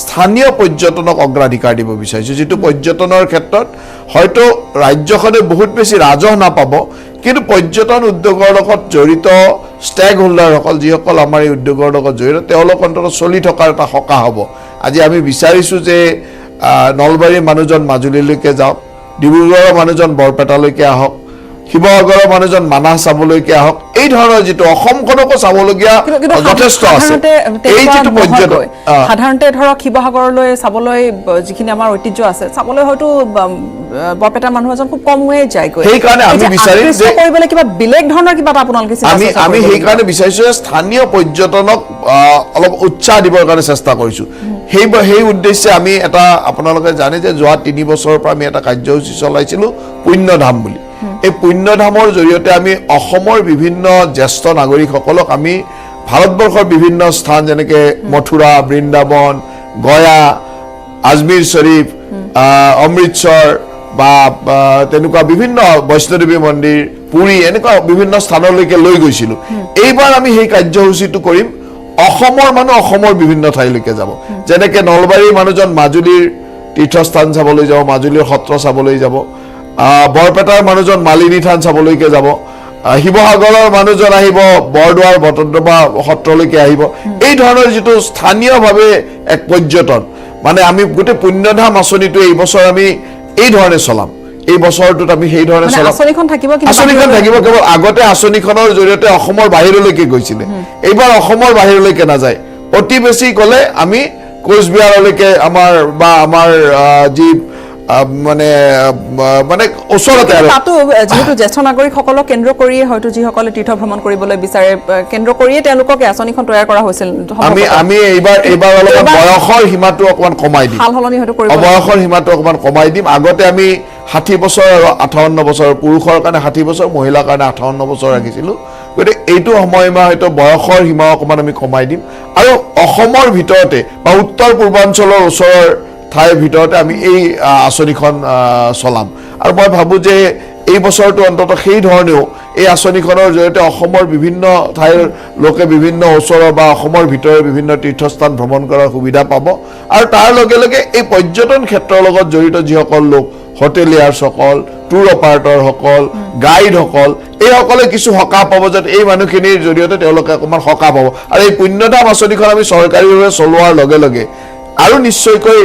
স্থানীয় পৰ্যটনক অগ্ৰাধিকাৰ দিব বিচাৰিছোঁ, যিটো পৰ্যটনৰ ক্ষেত্ৰত হয়তো ৰাজ্যখনে বহুত বেছি ৰাজহ নাপাব, কিন্তু পৰ্যটন উদ্যোগৰ লগত জড়িত ষ্টেক হোল্ডাৰসকল, যিসকল আমাৰ এই উদ্যোগৰ লগত জড়িত, তেওঁলোক অন্ততঃ চলি থকাৰ এটা সকাহ হ'ব। আজি আমি বিচাৰিছোঁ যে নলবাৰীৰ মানুহজন মাজুলীলৈকে যাওক, ডিব্ৰুগড়ৰ মানুহজন বৰপেটালৈকে আহক, শিৱসাগৰৰ মানুহজন মানাহ চাবলৈকে আহক। এই ধৰণৰ যিটো অসমখনকো চাবলগীয়া যথেষ্ট আছে। এই যিটো পৰ্যটন সাধাৰণতে ধৰক শিৱসাগৰলৈ চাবলৈ যিখিনি আমাৰ ঐতিহ্য আছে চাবলৈ হয়তো বৰপেটাৰ মানুহ এজন খুব কমে যায়গৈ। সেইকাৰণে আমি বিচাৰিম যে কৰিবলৈ কিবা বেলেগ ধৰণৰ কিবা এটা আপোনালোকে আমি সেইকাৰণে বিচাৰিছোঁ যে স্থানীয় পৰ্যটনক অলপ উৎসাহ দিবৰ কাৰণে চেষ্টা কৰিছোঁ। সেই উদ্দেশ্যে আমি এটা আপোনালোকে জানে যে যোৱা 3 বছৰৰ পৰা আমি এটা কাৰ্যসূচী চলাইছিলোঁ পুণ্যধাম বুলি। এই পুণ্যধামৰ জৰিয়তে আমি অসমৰ বিভিন্ন জ্যেষ্ঠ নাগৰিকসকলক আমি ভাৰতবৰ্ষৰ বিভিন্ন স্থান যেনেকৈ মথুৰা, বৃন্দাবন, গয়া, আজমিৰ শ্বৰীফ, অমৃতসৰ বা তেনেকুৱা বিভিন্ন বৈষ্ণোদেৱী মন্দিৰ, পুৰী, এনেকুৱা বিভিন্ন স্থানলৈকে লৈ গৈছিলোঁ। এইবাৰ আমি সেই কাৰ্যসূচীটো কৰিম। অসমৰ মানুহ অসমৰ বিভিন্ন ঠাইলৈকে যাব। যেনেকৈ নলবাৰীৰ মানুহজন মাজুলীৰ তীৰ্থস্থান চাবলৈ যাব, মাজুলীৰ সত্ৰ চাবলৈ যাব, বৰপেটাৰ মানুহজন মালিনী থান চাবলৈকে যাব, শিৱসাগৰৰ মানুহজন আহিব বৰদোৱাৰ বটদ্ৰৱা সত্ৰলৈকে আহিব। এই ধৰণৰ যিটো স্থানীয়ভাৱে এক পৰ্যটন, মানে আমি গোটেই পুণ্যধাম আঁচনিটো এই বছৰ আমি এই ধৰণে চলাম। এই বছৰটোত আমি সেই ধৰণে চলাম। আঁচনিখন থাকিব, কেৱল আগতে আঁচনিখনৰ জৰিয়তে অসমৰ বাহিৰলৈকে গৈছিলে, এইবাৰ অসমৰ বাহিৰলৈকে নাযায়। অতি বেছি গ'লে আমি কোচবিহাৰলৈকে আমাৰ যি মানে ওচৰতে আৰু তাতো যিহেতু জ্যেষ্ঠ নাগৰিকসকলক কেন্দ্ৰ কৰিয়ে হয়তো যিসকলে তীৰ্থ ভ্ৰমণ কৰিবলৈ বিচাৰে কেন্দ্ৰ কৰিয়ে তেওঁলোকক আঁচনিখন তৈয়াৰ কৰা হৈছিল। আমি এইবাৰ অলপমান বয়সৰ সীমাটো অকণমান কমাই দিম, বয়সৰ সীমাটো অকণমান কমাই দিম। আগতে আমি 60 বছৰ আৰু 58 বছৰ, পুৰুষৰ কাৰণে 60 বছৰ, মহিলাৰ কাৰণে 58 বছৰ ৰাখিছিলোঁ। গতিকে এইটো সময়সীমা হয়তো বয়সৰ সীমা অকণমান আমি কমাই দিম আৰু অসমৰ ভিতৰতে বা উত্তৰ পূৰ্বাঞ্চলৰ ওচৰৰ ঠাইৰ ভিতৰতে আমি এই আঁচনিখন চলাম। আৰু মই ভাবোঁ যে এই বছৰটো অন্ততঃ সেই ধৰণেও এই আঁচনিখনৰ জৰিয়তে অসমৰ বিভিন্ন ঠাইৰ লোকে বিভিন্ন ওচৰৰ বা অসমৰ ভিতৰৰ বিভিন্ন তীৰ্থস্থান ভ্ৰমণ কৰাৰ সুবিধা পাব। আৰু তাৰ লগে লগে এই পৰ্যটন ক্ষেত্ৰৰ লগত জড়িত যিসকল লোক, হোটেলিয়াৰসকল, টুৰ অপাৰেটৰসকল, গাইডসকল, এইসকলে কিছু সকাহ পাব, যাতে এই মানুহখিনিৰ জৰিয়তে তেওঁলোকে অকণমান সকাহ পাব। আৰু এই পুণ্যধাম আঁচনিখন আমি চৰকাৰীভাৱে চলোৱাৰ লগে লগে আৰু নিশ্চয়কৈ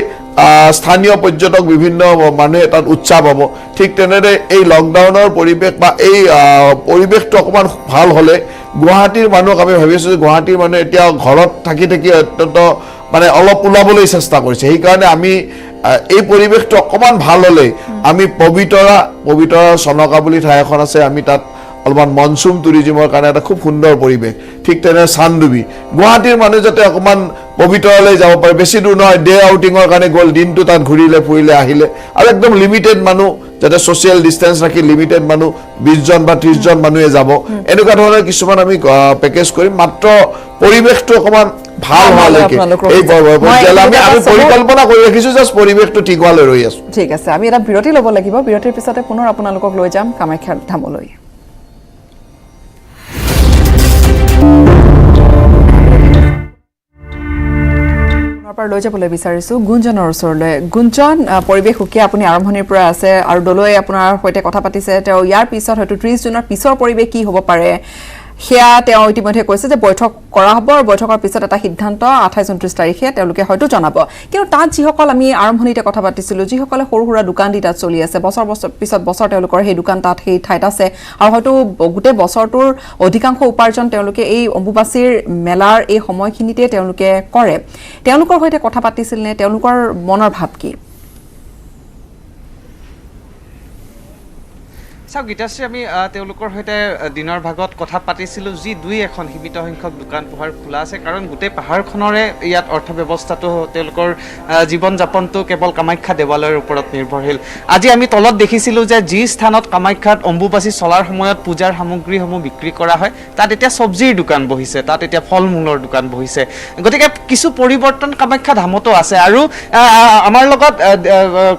স্থানীয় পৰ্যটক বিভিন্ন মানুহে তাত উৎসাহ পাব। ঠিক তেনেদৰে এই লকডাউনৰ পৰিৱেশ বা এই পৰিৱেশটো অকণমান ভাল হ'লে গুৱাহাটীৰ মানুহক আমি ভাবিছোঁ যে গুৱাহাটীৰ মানুহে এতিয়া ঘৰত থাকি অত্যন্ত মানে অলপ ওলাবলৈ চেষ্টা কৰিছে। সেইকাৰণে আমি এই পৰিৱেশটো অকণমান ভাল হ'লে আমি পবিতৰা চনকা বুলি ঠাই এখন আছে, আমি তাত অলপমান মনচুন টুৰিজিমৰ কাৰণে এটা খুব সুন্দৰ পৰিৱেশ। ঠিক তেনেদৰে চান্দুবি, গুৱাহাটীৰ মানুহ যাতে অকণমান পবিতৰালৈ যাব পাৰে, বেছি দূৰ নহয়, ডে আউটিঙৰ কাৰণে গ'ল, দিনটো তাত ঘূৰিলে ফুৰিলে আহিলে। আৰু একদম লিমিটেড মানুহ, যাতে ছ'চিয়েল ডিষ্টেঞ্চ ৰাখি লিমিটেড মানুহ 20 জন বা 30 জন মানুহে যাব, এনেকুৱা ধৰণৰ কিছুমান আমি পেকেজ কৰিম। মাত্ৰ পৰিৱেশটো অকণমান ভাল হোৱালৈকে এই আমি পৰিকল্পনা কৰি ৰাখিছোঁ, জাষ্ট পৰিৱেশটো ঠিক হোৱালৈ ৰৈ আছোঁ। ঠিক আছে, আমি এটা বিৰতি ল'ব লাগিব। বিৰতিৰ পিছতে পুনৰ আপোনালোকক লৈ যাম কামাখ্যা ধামলৈ। লৈ যাবলৈ বিচাৰিছোঁ গুঞ্জনৰ ওচৰলৈ। গুঞ্জন, পৰিৱেশ সুকীয়া, আপুনি আৰম্ভণিৰ পৰা আছে আৰু দলৈ আপোনাৰ সৈতে কথা পাতিছে। তেওঁ ইয়াৰ পিছত হয়তো 30 জুনৰ পিছৰ পৰিৱেশ কি হ'ব পাৰে সেয়া তেওঁ ইতিমধ্যে কৈছে যে বৈঠক কৰা হ'ব আৰু বৈঠকৰ পিছত এটা সিদ্ধান্ত 28-29 তাৰিখে তেওঁলোকে হয়তো জনাব। কিন্তু তাত যিসকল আমি আৰম্ভণিতে কথা পাতিছিলোঁ, যিসকলে সৰু সুৰা দোকান দি তাত চলি আছে, বছৰ পিছত বছৰ তেওঁলোকৰ সেই দোকান তাত সেই ঠাইত আছে আৰু হয়তো গোটেই বছৰটোৰ অধিকাংশ উপাৰ্জন তেওঁলোকে এই অম্বুবাচীৰ মেলাৰ এই সময়খিনিতে তেওঁলোকে কৰে। তেওঁলোকৰ সৈতে কথা পাতিছিল নে? তেওঁলোকৰ মনৰ ভাৱ কি? চাওক গীতাশ্ৰী, আমি তেওঁলোকৰ সৈতে দিনৰ ভাগত কথা পাতিছিলোঁ। যি 2-1 সীমিত সংখ্যক দোকান পোহাৰ খোলা আছে, কাৰণ গোটেই পাহাৰখনৰে ইয়াত অৰ্থব্যৱস্থাটো, তেওঁলোকৰ জীৱন যাপনটো কেৱল কামাখ্যা দেৱালয়ৰ ওপৰত নিৰ্ভৰশীল। আজি আমি তলত দেখিছিলোঁ যে যি স্থানত কামাখ্যাত অম্বুবাচী চলাৰ সময়ত পূজাৰ সামগ্ৰীসমূহ বিক্ৰী কৰা হয়, তাত এতিয়া চব্জিৰ দোকান বহিছে, তাত এতিয়া ফল মূলৰ দোকান বহিছে। গতিকে কিছু পৰিৱৰ্তন কামাখ্যা ধামতো আছে। আৰু আমাৰ লগত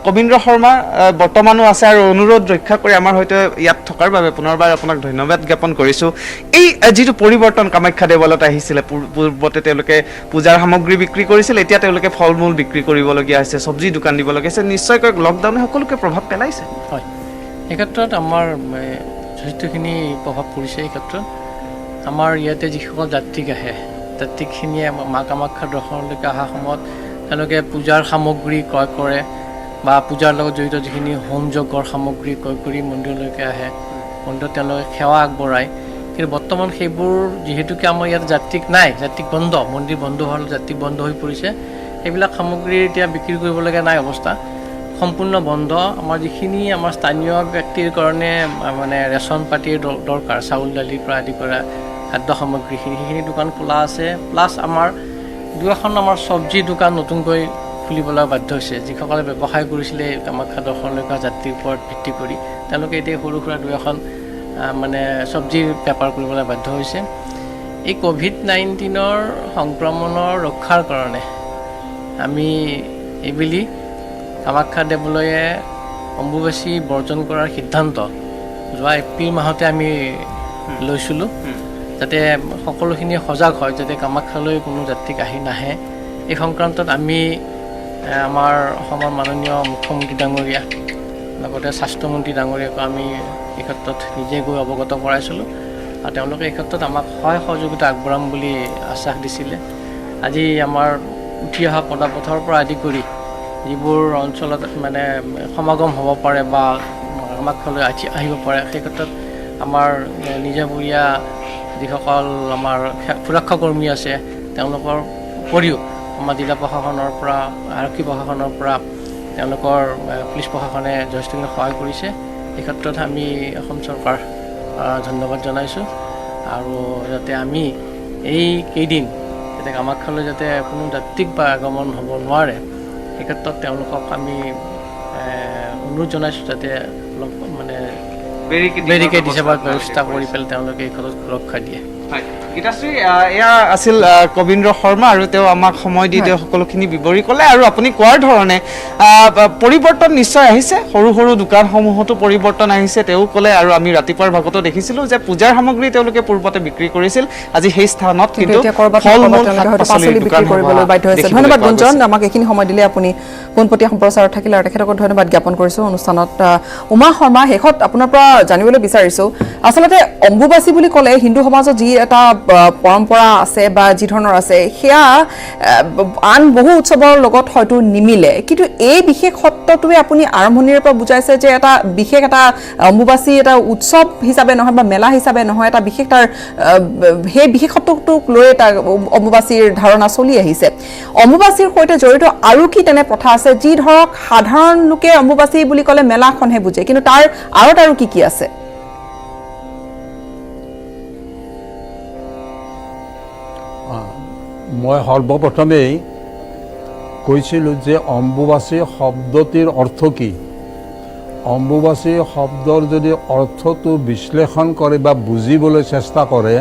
কবীন্দ্ৰ শৰ্মা বৰ্তমানো আছে আৰু অনুৰোধ ৰক্ষা কৰি আমাৰ সৈতে ইয়াত থকাৰ বাবে পুনৰবাৰ আপোনাক ধন্যবাদ জ্ঞাপন কৰিছোঁ। এই যিটো পৰিৱৰ্তন কামাখ্যা দেৱালয়ত আহিছিলে, পূৰ্বতে তেওঁলোকে পূজাৰ সামগ্ৰী বিক্ৰী কৰিছিল, এতিয়া তেওঁলোকে ফল মূল বিক্ৰী কৰিবলগীয়া হৈছে, চব্জি দোকান দিবলগীয়া হৈছে। নিশ্চয়কৈ লকডাউনে সকলোকে প্ৰভাৱ পেলাইছে। হয়, এই ক্ষেত্ৰত আমাৰ যথেষ্টখিনি প্ৰভাৱ পৰিছে। এই ক্ষেত্ৰত আমাৰ ইয়াতে যিসকল যাত্ৰীক আহে, যাত্ৰীখিনিয়ে মা কামাখ্যা দৰ্শনলৈকে অহা সময়ত তেওঁলোকে পূজাৰ সামগ্ৰী ক্ৰয় কৰে বা পূজাৰ লগত জড়িত যিখিনি হোম যজ্ঞৰ সামগ্ৰী ক্ৰয় কৰি মন্দিৰলৈকে আহে, মন্দিৰত তেওঁলোকে সেৱা আগবঢ়ায়। কিন্তু বৰ্তমান সেইবোৰ যিহেতুকে আমাৰ ইয়াত যাত্ৰিক নাই, যাত্ৰিক বন্ধ, মন্দিৰ বন্ধ হোৱাৰ যাত্ৰিক বন্ধ হৈ পৰিছে, সেইবিলাক সামগ্ৰী এতিয়া বিক্ৰী কৰিবলগীয়া নাই অৱস্থা, সম্পূৰ্ণ বন্ধ। আমাৰ যিখিনি আমাৰ স্থানীয় ব্যক্তিৰ কাৰণে মানে ৰেচন পাতিৰ দৰকাৰ, চাউল দালিৰ পৰা আদি কৰা খাদ্য সামগ্ৰীখিনি, সেইখিনি দোকান খোলা আছে। প্লাছ আমাৰ দুই এখন আমাৰ চব্জি দোকান নতুনকৈ খুলিবলৈ বাধ্য হৈছে। যিসকলে ব্যৱসায় কৰিছিলে কামাখ্যা দৰ্শনলৈ কৰা যাত্ৰীৰ ওপৰত ভিত্তি কৰি, তেওঁলোকে এতিয়া সৰু সুৰা দুই এখন মানে চব্জিৰ বেপাৰ কৰিবলৈ বাধ্য হৈছে। এই ক'ভিড-19 সংক্ৰমণৰ ৰক্ষাৰ কাৰণে আমি এইবুলি কামাখ্যা দেৱালয়ে অম্বুবাচী বৰ্জন কৰাৰ সিদ্ধান্ত যোৱা এপ্ৰিল মাহতে আমি লৈছিলোঁ, যাতে সকলোখিনি সজাগ হয়, যাতে কামাখ্যালৈ কোনো যাত্ৰীক আহি নাহে। এই সংক্ৰান্তত আমি আমাৰ অসমৰ মাননীয় মুখ্যমন্ত্ৰী ডাঙৰীয়া লগতে স্বাস্থ্যমন্ত্ৰী ডাঙৰীয়াকো আমি এই ক্ষেত্ৰত নিজে গৈ অৱগত কৰাইছিলোঁ আৰু তেওঁলোকে এই ক্ষেত্ৰত আমাক সহায় সহযোগিতা আগবঢ়াম বুলি আশ্বাস দিছিলে। আজি আমাৰ উঠি অহা পদপথৰ পৰা আদি কৰি যিবোৰ অঞ্চলত মানে সমাগম হ'ব পাৰে বা কামাখ্যালৈ আহিব পাৰে, সেই ক্ষেত্ৰত আমাৰ নিজাবৰীয়া যিসকল আমাৰ সুৰক্ষাকৰ্মী আছে তেওঁলোকৰ উপৰিও আমাৰ জিলা প্ৰশাসনৰ পৰা, আৰক্ষী প্ৰশাসনৰ পৰা, তেওঁলোকৰ পুলিচ প্ৰশাসনে যথেষ্টখিনি সহায় কৰিছে। এই ক্ষেত্ৰত আমি অসম চৰকাৰ ধন্যবাদ জনাইছোঁ। আৰু যাতে আমি এই কেইদিন যাতে কামাখ্যালৈ যাতে কোনো যাত্ৰীক বা আগমন হ'ব নোৱাৰে, এই ক্ষেত্ৰত তেওঁলোকক আমি অনুৰোধ জনাইছোঁ যাতে অলপ মানে বেৰিকেড হিচাপত ব্যৱস্থা কৰি পেলাই তেওঁলোকে এই ক্ষেত্ৰত সুৰক্ষা দিয়ে। গীতাশ্ৰী, এয়া আছিল কবীন্দ্ৰ শৰ্মা আৰু তেওঁ আমাক সময় দি তেওঁ সকলোখিনি বিৱৰি ক'লে। আৰু আপুনি কোৱাৰ ধৰণে পৰিৱৰ্তন নিশ্চয় আহিছে, সৰু সৰু দোকানসমূহতো পৰিৱৰ্তন আহিছে তেওঁ ক'লে। আৰু আমি ৰাতিপুৱাৰ ভাগতো দেখিছিলোঁ যে পূজাৰ সামগ্ৰী তেওঁলোকে পূৰ্বতে বিক্ৰী কৰিছিল, আজি সেই স্থানত কিন্তু পাচলি বিক্ৰী কৰিবলৈ বাধ্য হৈছে। ধন্যবাদ গুঞ্জন, আমাক এইখিনি সময় দিলে। আপুনি পোনপটীয়া সম্প্ৰচাৰত থাকিলে আৰু তেখেতক ধন্যবাদ জ্ঞাপন কৰিছোঁ অনুষ্ঠানত। উমা শৰ্মা, শেষত আপোনাৰ পৰা জানিবলৈ বিচাৰিছোঁ, আচলতে অম্বুবাচী বুলি ক'লে হিন্দু সমাজত যি এটা পৰম্পৰা আছে বা যি ধৰণৰ আছে, সেয়া আন বহু উৎসৱৰ লগত হয়তো নিমিলে, কিন্তু এই বিশেষত্বটোৱে আপুনি আৰম্ভণিৰে পৰা বুজাইছে যে এটা বিশেষ এটা অম্বুবাচী এটা উৎসৱ হিচাপে নহয় বা মেলা হিচাপে নহয়, এটা বিশেষ তাৰ সেই বিশেষত্বটোক লৈ এটা অম্বুবাচীৰ ধাৰণা চলি আহিছে। অম্বুবাচীৰ সৈতে জড়িত আৰু কি তেনে প্ৰথা আছে যি ধৰক সাধাৰণ লোকে অম্বুবাচী বুলি ক'লে মেলাখনহে বুজে, কিন্তু তাৰ আঁৰত আৰু কি কি আছে? মই সৰ্বপ্ৰথমেই কৈছিলোঁ যে অম্বুবাচী শব্দটিৰ অৰ্থ কি। অম্বুবাচী শব্দৰ যদি অৰ্থটো বিশ্লেষণ কৰে বা বুজিবলৈ চেষ্টা কৰে,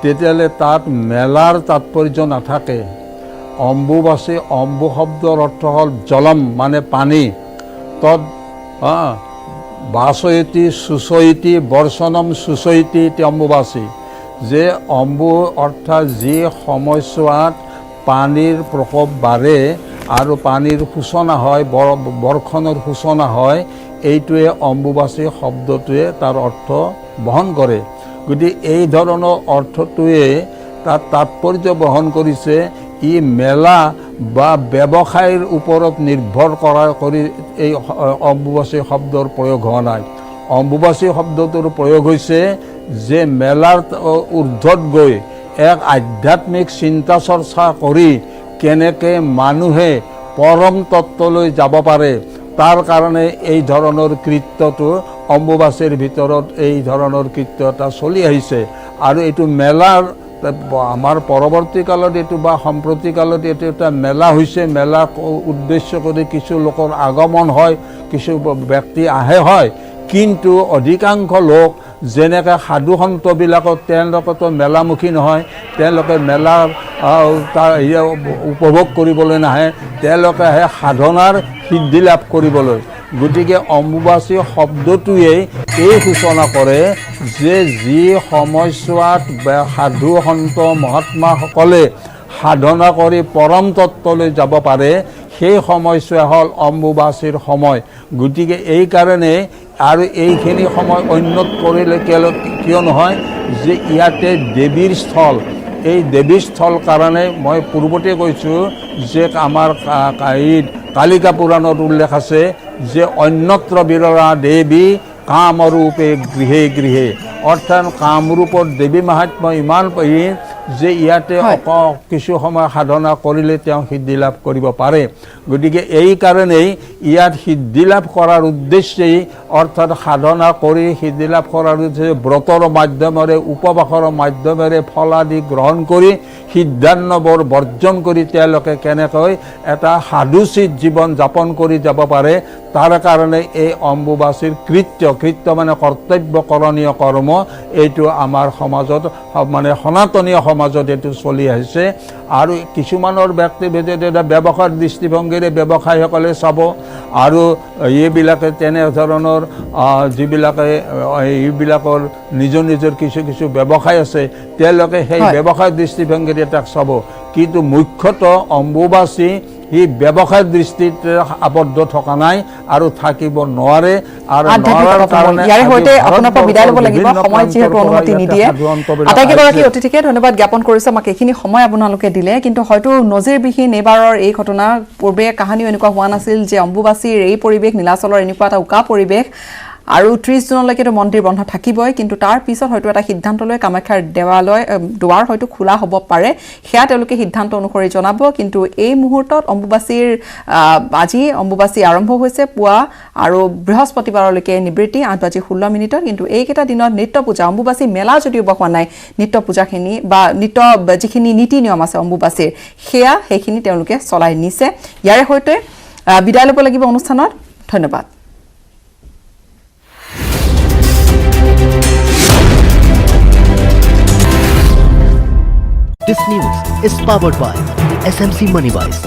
তেতিয়াহ'লে তাত মেলাৰ তাৎপৰ্য নাথাকে। অম্বুবাচী, অম্বু শব্দৰ অৰ্থ হ'ল জলম মানে পানী, তদ বাচয়তি সুচয়তি বৰ্ষণম সুচয়তি ইতি অম্বুবাচী, যে অম্বু অৰ্থাৎ যি সময়ছোৱাত পানীৰ প্ৰকোপ বাঢ়ে আৰু পানীৰ সূচনা হয়, বৰ্ষণৰ সূচনা হয়, এইটোৱে অম্বুবাচী শব্দটোৱে তাৰ অৰ্থ বহন কৰে। গতিকে এই ধৰণৰ অৰ্থটোৱে তাত তাৎপৰ্য বহন কৰিছে। ই মেলা বা ব্যৱসায়ৰ ওপৰত নিৰ্ভৰ কৰি এই অম্বুবাচী শব্দৰ প্ৰয়োগ হোৱা নাই। অম্বুবাচী শব্দটোৰ প্ৰয়োগ হৈছে যে মেলাৰ ঊৰ্ধত গৈ এক আধ্যাত্মিক চিন্তা চৰ্চা কৰি কেনেকৈ মানুহে পৰম তত্ত্বলৈ যাব পাৰে, তাৰ কাৰণে এই ধৰণৰ কৃত্যটো অম্বুবাচীৰ ভিতৰত এই ধৰণৰ কৃত্য এটা চলি আহিছে। আৰু এইটো মেলাৰ আমাৰ পৰৱৰ্তী কালত এইটো বা সম্প্ৰতি কালত এইটো এটা মেলা হৈছে। মেলাক উদ্দেশ্য কৰি কিছু লোকৰ আগমন হয়, কিছু ব্যক্তি আহে হয়, কিন্তু অধিকাংশ লোক যেনেকৈ সাধু সন্তবিলাকত তেওঁলোকেতো মেলামুখী নহয়, তেওঁলোকে মেলাৰ উপভোগ কৰিবলৈ নাহে, তেওঁলোকে আহে সাধনাৰ সিদ্ধি লাভ কৰিবলৈ। গতিকে অম্বুবাচী শব্দটোৱেই এই সূচনা কৰে যে যি সময়ছোৱাত সাধু সন্ত মহাত্মাসকলে সাধনা কৰি পৰম তত্ত্বলৈ যাব পাৰে, সেই সময়ছোৱা হ'ল অম্বুবাচীৰ সময়। গতিকে এইকাৰণে আৰু এইখিনি সময় অন্যত কৰিলে কিয় নহয়, যে ইয়াতে দেৱীৰ স্থল, এই দেৱীস্থল কাৰণে মই পূৰ্বতে কৈছোঁ যে আমাৰ এই কালিকা পুৰাণত উল্লেখ আছে যে অন্যত্ৰ বিৰৰা দেৱী কামৰূপে গৃহে গৃহে, অৰ্থাৎ কামৰূপৰ দেৱী মাহাত্ম্য ইমান যে ইয়াতে কিছু সময় সাধনা কৰিলে তেওঁ সিদ্ধি লাভ কৰিব পাৰে। গতিকে এই কাৰণেই ইয়াত সিদ্ধি লাভ কৰাৰ উদ্দেশ্যেই, অৰ্থাৎ সাধনা কৰি সিদ্ধি লাভ কৰাৰ উদ্দেশ্যে ব্ৰতৰ মাধ্যমেৰে উপবাসৰ মাধ্যমেৰে ফল আদি গ্ৰহণ কৰি সিদ্ধান্নবোৰ বৰ্জন কৰি তেওঁলোকে কেনেকৈ এটা সাধুচিত জীৱন যাপন কৰি যাব পাৰে, তাৰ কাৰণে এই অম্বুবাচীৰ কৃত্য মানে কৰ্তব্য কৰণীয় কৰ্ম, এইটো আমাৰ সমাজত মানে সনাতনীয় সমাজত এইটো চলি আহিছে। আৰু কিছুমানৰ ব্যক্তিভেদে এটা ব্যৱসায়ৰ দৃষ্টিভংগীৰে ব্যৱসায়ীসকলে চাব, আৰু এইবিলাকে তেনেধৰণৰ যিবিলাকে এইবিলাকৰ নিজৰ কিছু ব্যৱসায় আছে, তেওঁলোকে সেই ব্যৱসায়ৰ দৃষ্টিভংগীৰে তাক চাব। কিন্তু মুখ্যতঃ অম্বুবাচী সি ব্যৱসায়ৰ দৃষ্টিত আবদ্ধ থকা নাই আৰু থাকিব নোৱাৰে। আৰু ইয়াৰে সৈতে আপোনাৰ পৰা বিদায় ল'ব লাগিব, সময় যিহেতু অনুমতি নিদিয়ে। আটাইকেইগৰাকী অতিথিকে ধন্যবাদ জ্ঞাপন কৰিছোঁ, আমাক এইখিনি সময় আপোনালোকে দিলে। কিন্তু হয়তো নজিৰবিহীন এইবাৰৰ এই ঘটনা, পূৰ্বে কাহানিও এনেকুৱা হোৱা নাছিল যে অম্বুবাচীৰ এই পৰিৱেশ, নীলাচলৰ এনেকুৱা এটা উকা পৰিৱেশ, আৰু 30 জুনলৈকেতো মন্দিৰ বন্ধ থাকিবই। কিন্তু তাৰ পিছত হয়তো এটা সিদ্ধান্ত লৈ কামাখ্যাৰ দুৱাৰ হয়তো খোলা হ'ব পাৰে, সেয়া তেওঁলোকে সিদ্ধান্ত অনুসৰি জনাব। কিন্তু এই মুহূৰ্তত আজি অম্বুবাচী আৰম্ভ হৈছে পুৱা, আৰু বৃহস্পতিবাৰলৈকে নিবৃত্তি 8:16। কিন্তু এইকেইটা দিনত নিত্য পূজা, অম্বুবাচী মেলা যদিও হোৱা নাই, নিত্য পূজাখিনি বা নিত্য যিখিনি নীতি নিয়ম আছে অম্বুবাচীৰ, সেইখিনি তেওঁলোকে চলাই নিছে। ইয়াৰে সৈতে বিদায় ল'ব লাগিব অনুষ্ঠানত। ধন্যবাদ। This news is powered by SMC Moneywise.